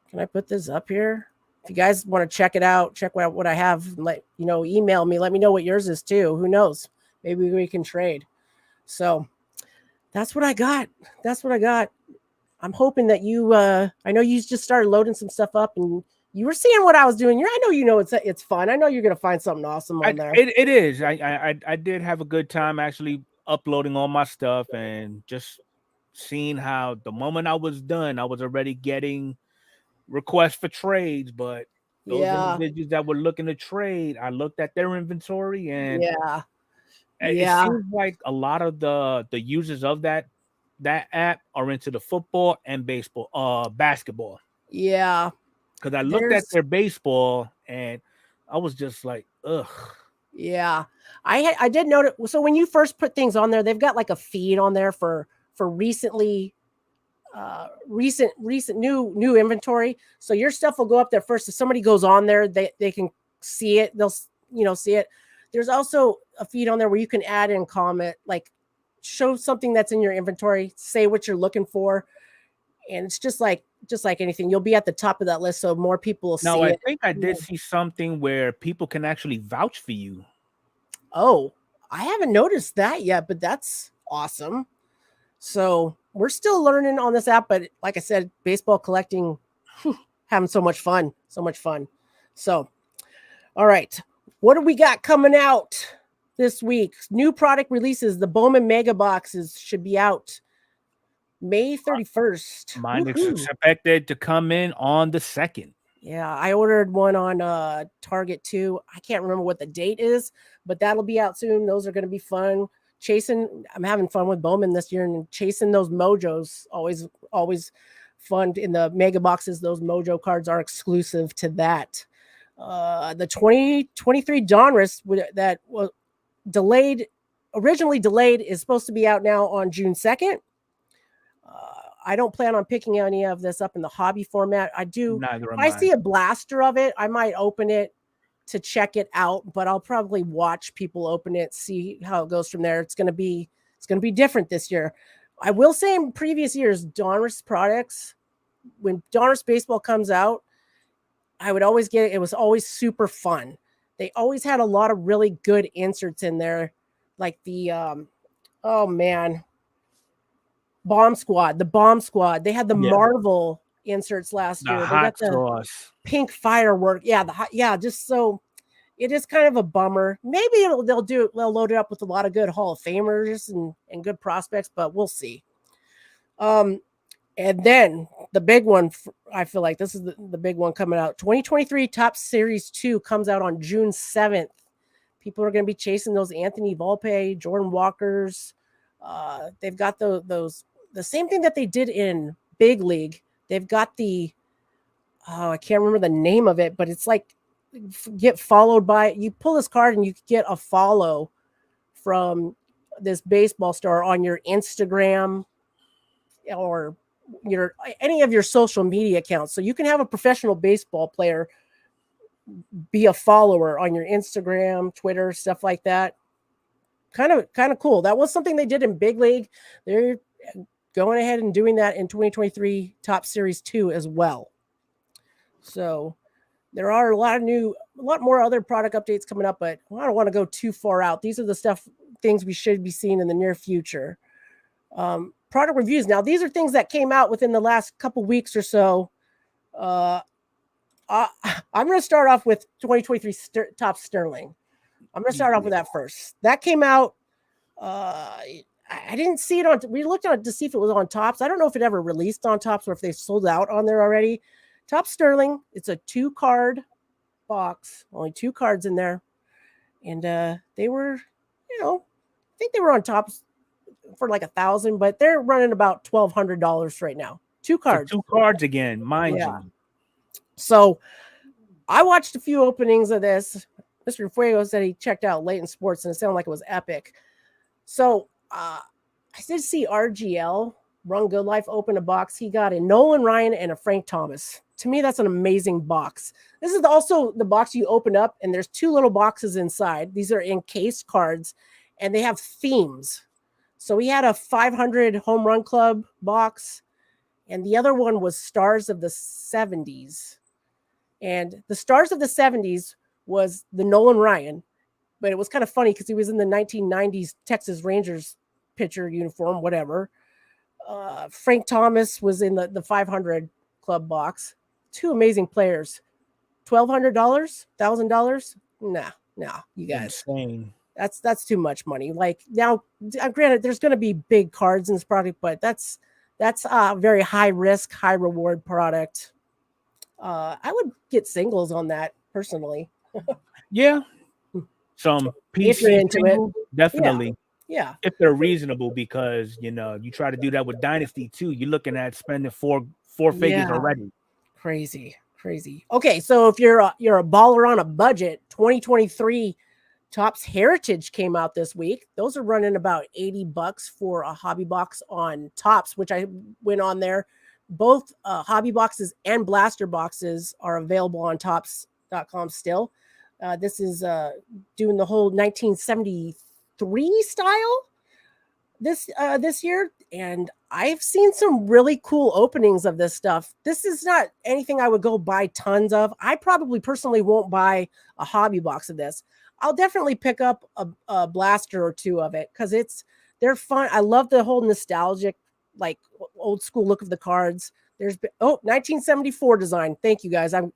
S1: Can I put this up here? If you guys want to check it out, check out what I have, email me. Let me know what yours is too. Who knows? Maybe we can trade. So that's what I got. I'm hoping that you I know you just started loading some stuff up and you were seeing what I was doing. I know it's fun. I know you're gonna find something awesome on there.
S2: It is. I did have a good time actually uploading all my stuff and just seeing how the moment I was done, I was already getting requests for trades, but those individuals that were looking to trade, I looked at their inventory and it seems like a lot of the users of that app are into the football and basketball.
S1: Yeah.
S2: Because I looked at their baseball and I was just like, ugh.
S1: Yeah. I did notice. So when you first put things on there, they've got like a feed on there for recent new inventory. So your stuff will go up there first. If somebody goes on there, they can see it. They'll see it. There's also a feed on there where you can add in comment, like show something that's in your inventory, say what you're looking for. And it's just like anything, you'll be at the top of that list, so more people will see it.
S2: I think I did see something where people can actually vouch for you.
S1: Oh, I haven't noticed that yet, but that's awesome. So we're still learning on this app, but like I said, baseball collecting, having so much fun. So, all right, what do we got coming out this week? New product releases. The Bowman Mega Boxes should be out May 31st.
S2: Mine is expected to come in on the 2nd.
S1: Yeah, I ordered one on Target too. I can't remember what the date is, but that'll be out soon. Those are going to be fun. I'm having fun with Bowman this year and chasing those mojos. Always fun in the mega boxes. Those mojo cards are exclusive to that. The 2023 Donruss that was originally delayed, is supposed to be out now on June 2nd. I don't plan on picking any of this up in the hobby format. If I see a blaster of it, I might open it to check it out, but I'll probably watch people open it, see how it goes from there. It's going to be different this year. I will say in previous years, Donruss products, when Donruss baseball comes out, I would always get it. It was always super fun. They always had a lot of really good inserts in there, like the Bomb Squad. They had the Marvel inserts last year. They got the
S2: sauce.
S1: Pink firework. Just so it is kind of a bummer. Maybe they'll load it up with a lot of good Hall of Famers and good prospects, but we'll see. And then the big one, I feel like this is the big one coming out. 2023 Top Series 2 comes out on June 7th. People are going to be chasing those Anthony Volpe, Jordan Walkers. They've got the same thing that they did in Big League. They've got I can't remember the name of it, but it's like get followed by, you pull this card and you get a follow from this baseball star on your Instagram or any of your social media accounts. So you can have a professional baseball player be a follower on your Instagram, Twitter, stuff like that. Kind of cool. That was something they did in Big League. They're going ahead and doing that in 2023 Top Series 2 as well. So there are a lot more other product updates coming up, but I don't want to go too far out. These are the things we should be seeing in the near future. Product reviews. Now, these are things that came out within the last couple weeks or so. I'm going to start off with 2023 Top Sterling. I'm going to start off with that first. That came out. I didn't see it we looked at it to see if it was on Topps. I don't know if it ever released on Topps or if they sold out on there already. Top Sterling. It's a 2-card box. Only 2 cards in there. And they were, I think they were on Topps for like $1,000, but they're running about $1,200 right now. 2 cards.
S2: So 2 cards again, mind you.
S1: So I watched a few openings of this. Mr. Fuego said he checked out late in sports and it sounded like it was epic. So I did see RGL, Run Good Life, open a box. He got a Nolan Ryan and a Frank Thomas. To me, that's an amazing box. This is also the box you open up, and there's two little boxes inside. These are encased cards, and they have themes. So we had a 500 Home Run Club box, and the other one was Stars of the 70s. And the Stars of the 70s was the Nolan Ryan, but it was kind of funny because he was in the 1990s Texas Rangers pitcher uniform, whatever. Frank Thomas was in the 500 club box. Two amazing players. $1,200, $1,000? Nah, you guys.
S2: Insane.
S1: That's too much money. Like now, granted, there's going to be big cards in this product, but that's a very high risk, high reward product. I would get singles on that personally.
S2: Yeah, some
S1: If you're
S2: PC
S1: into
S2: singles, definitely.
S1: Yeah.
S2: If they're reasonable, because you try to do that with Dynasty too. You're looking at spending four figures already.
S1: Crazy. Okay, so if you're a baller on a budget, 2023 Topps Heritage came out this week. Those are running about $80 for a hobby box on Topps, which I went on there. Both hobby boxes and blaster boxes are available on Topps.com still. This is doing the whole 1973 style this year, and I've seen some really cool openings of this stuff. This is not anything I would go buy tons of. I probably personally won't buy a hobby box of this. I'll definitely pick up a blaster or two of it because they're fun. I love the whole nostalgic, like old school look of the cards. There's 1974 design. Thank you guys. I'm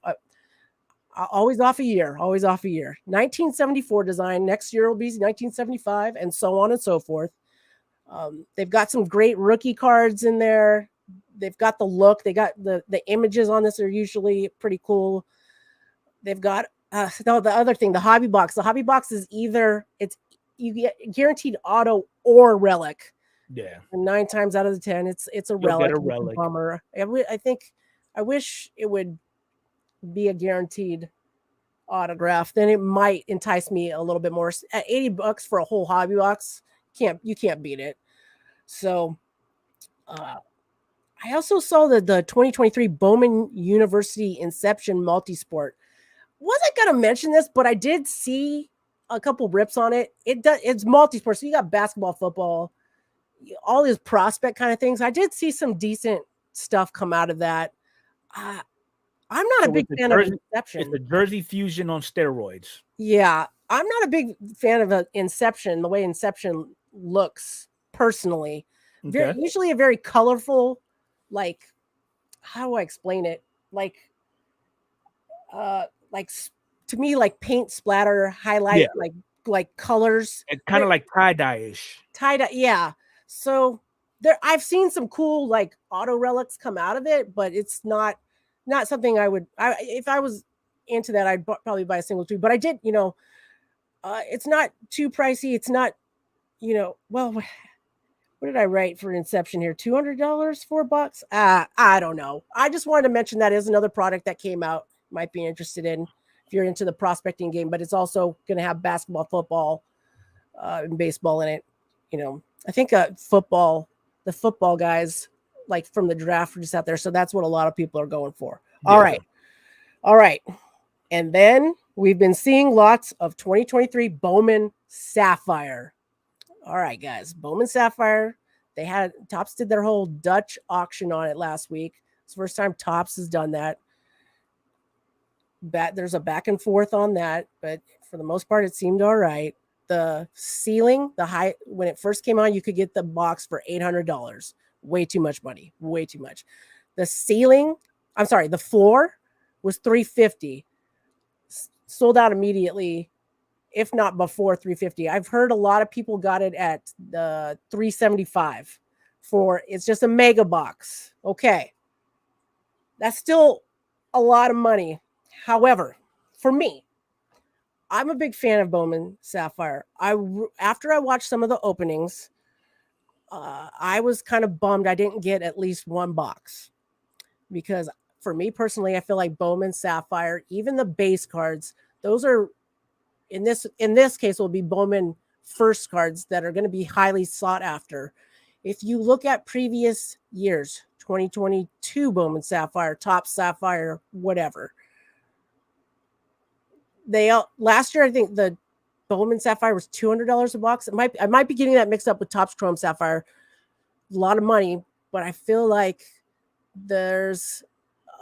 S1: always off a year. 1974 design. Next year will be 1975, and so on and so forth. They've got some great rookie cards in there. They've got the look. They got the images on this are usually pretty cool. They've got the other thing, the hobby box. The hobby box is either you get guaranteed auto or relic.
S2: Yeah.
S1: And 9 times out of the 10, it's a relic.
S2: Get a relic.
S1: Bummer. I wish it would be a guaranteed autograph. Then it might entice me a little bit more. At $80 for a whole hobby box, you can't beat it. So I also saw the 2023 Bowman University Inception Multisport. Wasn't gonna mention this, but I did see a couple rips on it. It's multisport, so you got basketball, football, all these prospect kind of things. I did see some decent stuff come out of that. I'm not a big fan of Inception.
S2: It's a Jersey Fusion on steroids.
S1: Yeah, I'm not a big fan of Inception, the way Inception looks personally. Okay. Usually a very colorful, like, how do I explain it? Like to me, like paint splatter, highlight, like colors.
S2: It's kind of like tie-dye-ish.
S1: Tie-dye, yeah. So I've seen some cool like auto relics come out of it, but it's not something if I was into that, I'd probably buy a single too. But I did, it's not too pricey. It's not, well, what did I write for Inception here? $200, $4? I don't know. I just wanted to mention that is another product that came out. Might be interested in if you're into the prospecting game, but it's also going to have basketball, football, and baseball in it. I think the football guys like from the draft are just out there. So that's what a lot of people are going for. Yeah. All right. And then we've been seeing lots of 2023 Bowman Sapphire. All right, guys, Bowman Sapphire. Topps did their whole Dutch auction on it last week. It's the first time Topps has done that. There's a back and forth on that, but for the most part, it seemed all right. The ceiling, when it first came on, you could get the box for $800. Way too much money. Way too much. The floor was $350. Sold out immediately, if not before $350. I've heard a lot of people got it at the $375 it's just a mega box. Okay. That's still a lot of money. However, for me, I'm a big fan of Bowman Sapphire. After I watched some of the openings, I was kind of bummed I didn't get at least one box because for me personally, I feel like Bowman Sapphire, even the base cards, those are in this case will be Bowman first cards that are going to be highly sought after. If you look at previous years, 2022 Bowman Sapphire, Top Sapphire, whatever. Last year I think the Bowman Sapphire was $200 a box. I might be getting that mixed up with Topps Chrome Sapphire. A lot of money, but I feel like there's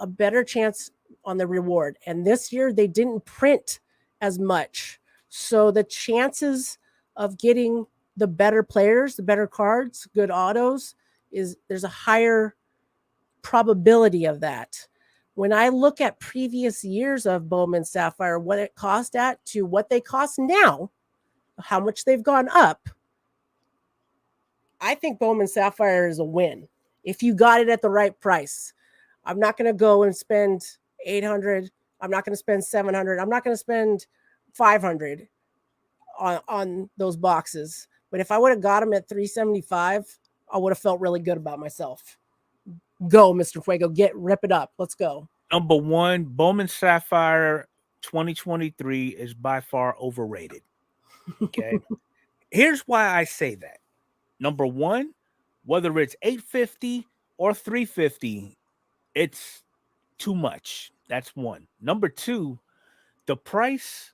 S1: a better chance on the reward. And this year they didn't print as much. So the chances of getting the better players, the better cards, good autos, there's a higher probability of that. When I look at previous years of Bowman Sapphire, what it cost at to what they cost now, how much they've gone up, I think Bowman Sapphire is a win if you got it at the right price. I'm not going to go and spend $800. I'm not going to spend $700. I'm not going to spend $500 on those boxes. But if I would have got them at $375, I would have felt really good about myself. Go, Mr. Fuego. Rip it up. Let's go.
S2: Number one, Bowman Sapphire 2023 is by far overrated. Okay. Here's why I say that. Number one, whether it's $850 or $350, it's too much. That's one. Number two, the price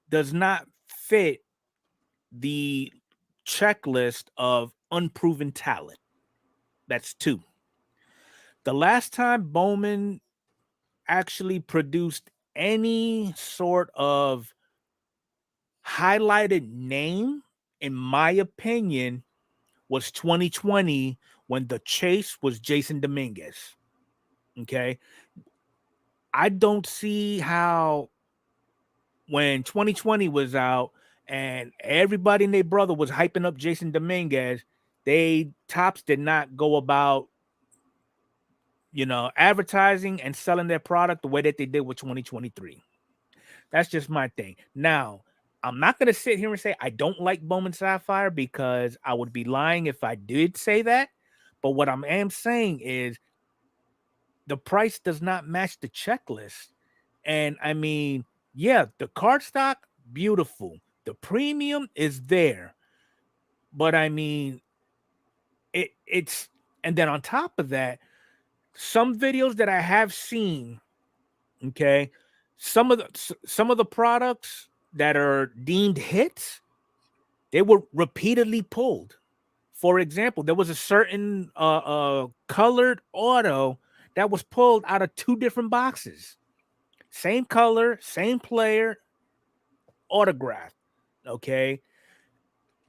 S2: does not fit the checklist of unproven talent. That's two. The last time Bowman actually produced any sort of highlighted name, in my opinion, was 2020 when the chase was Jason Dominguez. Okay. I don't see how when 2020 was out and everybody and their brother was hyping up Jason Dominguez, Topps did not go about, advertising and selling their product the way that they did with 2023. That's just my thing. Now, I'm not going to sit here and say I don't like Bowman Sapphire because I would be lying if I did say that. But what I am saying is the price does not match the checklist. And I mean, yeah, the card stock, beautiful. The premium is there. But I mean, it's and then on top of that, some videos that I have seen, okay, some of the products that are deemed hits, they were repeatedly pulled. For example, there was a certain colored auto that was pulled out of two different boxes. Same color, same player, autograph. Okay.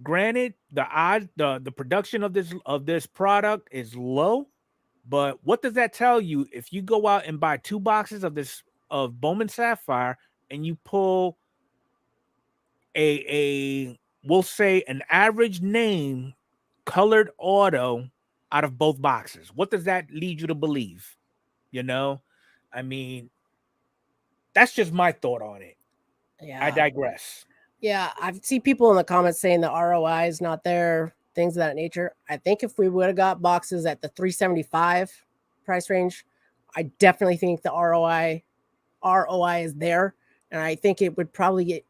S2: Granted, the production of this product is low, but what does that tell you if you go out and buy two boxes of Bowman Sapphire and you pull we'll say an average name colored auto out of both boxes? What does that lead you to believe? I mean, that's just my thought on it.
S1: Yeah.
S2: I digress.
S1: Yeah, I've seen people in the comments saying the ROI is not there, things of that nature. I think if we would have got boxes at the 375 price range, I definitely think the ROI is there. And I think it would probably get,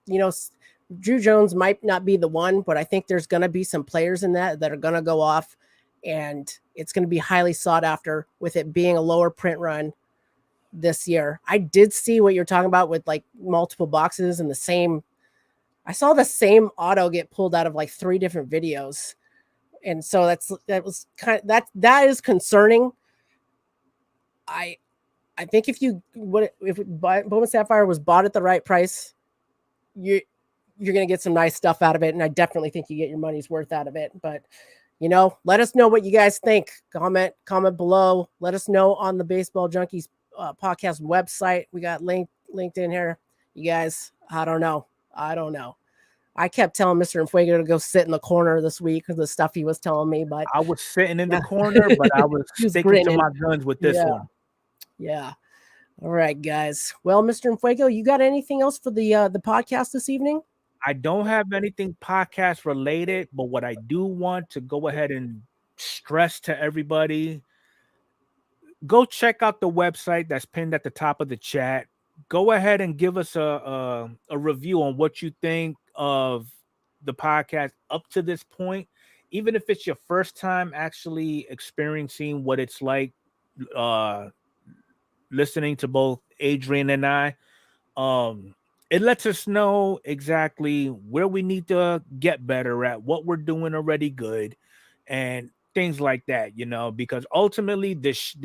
S1: Drew Jones might not be the one, but I think there's going to be some players in that are going to go off, and it's going to be highly sought after with it being a lower print run this year. I did see what you're talking about with like multiple boxes and I saw the same auto get pulled out of like 3 different videos. And so that is concerning. I think if Bowman Sapphire was bought at the right price, you're going to get some nice stuff out of it. And I definitely think you get your money's worth out of it. But, let us know what you guys think. Comment below. Let us know on the Baseball Junkies podcast website. We got linked in here. You guys, I don't know. I kept telling Mr. Fuego to go sit in the corner this week because the stuff he was telling me, but
S2: I was sitting in the corner, but I was sticking to my guns with this one.
S1: Yeah. All right, guys. Well, Mr. Fuego, you got anything else for the podcast this evening?
S2: I don't have anything podcast related, but what I do want to go ahead and stress to everybody, go check out the website that's pinned at the top of the chat. Go ahead and give us a review on what you think of the podcast up to this point. Even if it's your first time actually experiencing what it's like uh listening to both Adrian and I, it lets us know exactly where we need to get better at, what we're doing already good, and things like that, because ultimately this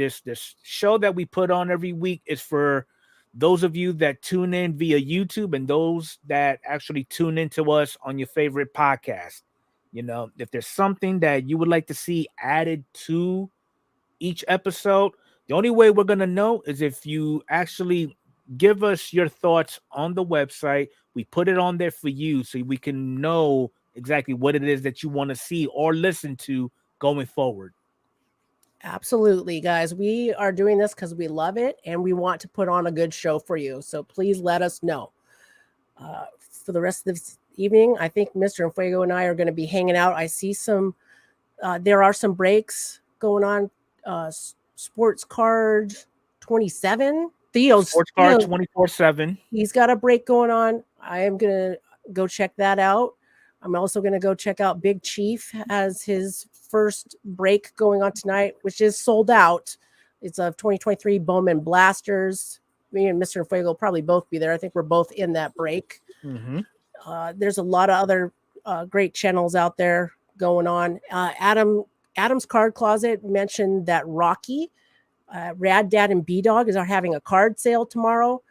S2: show that we put on every week is for those of you that tune in via YouTube and those that actually tune into us on your favorite podcast. If there's something that you would like to see added to each episode, the only way we're going to know is if you actually give us your thoughts on the website. We put it on there for you so we can know exactly what it is that you want to see or listen to going forward.
S1: Absolutely, guys. We are doing this because we love it and we want to put on a good show for you. So please let us know. For the rest of this evening, I think Mr. Fuego and I are going to be hanging out. I see there are some breaks going on. Sports Card 27.
S2: Sports Card 24/7.
S1: He's got a break going on. I am going to go check that out. I'm also going to go check out Big Chief as his first break going on tonight, which is sold out. It's of 2023 Bowman Blasters. Me and Mr. Fuego will probably both be there. I think we're both in that break.
S2: Mm-hmm.
S1: There's a lot of other great channels out there going on. Adam's Card Closet mentioned that Rocky, Rad Dad, and B-Dog are having a card sale tomorrow.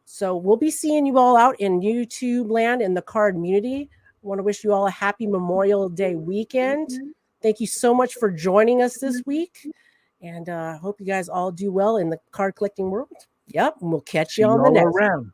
S1: So we'll be seeing you all out in YouTube land in the card community. I want to wish you all a happy Memorial Day weekend. Thank you so much for joining us this week. And hope you guys all do well in the card collecting world. Yep. And we'll catch you on the next one.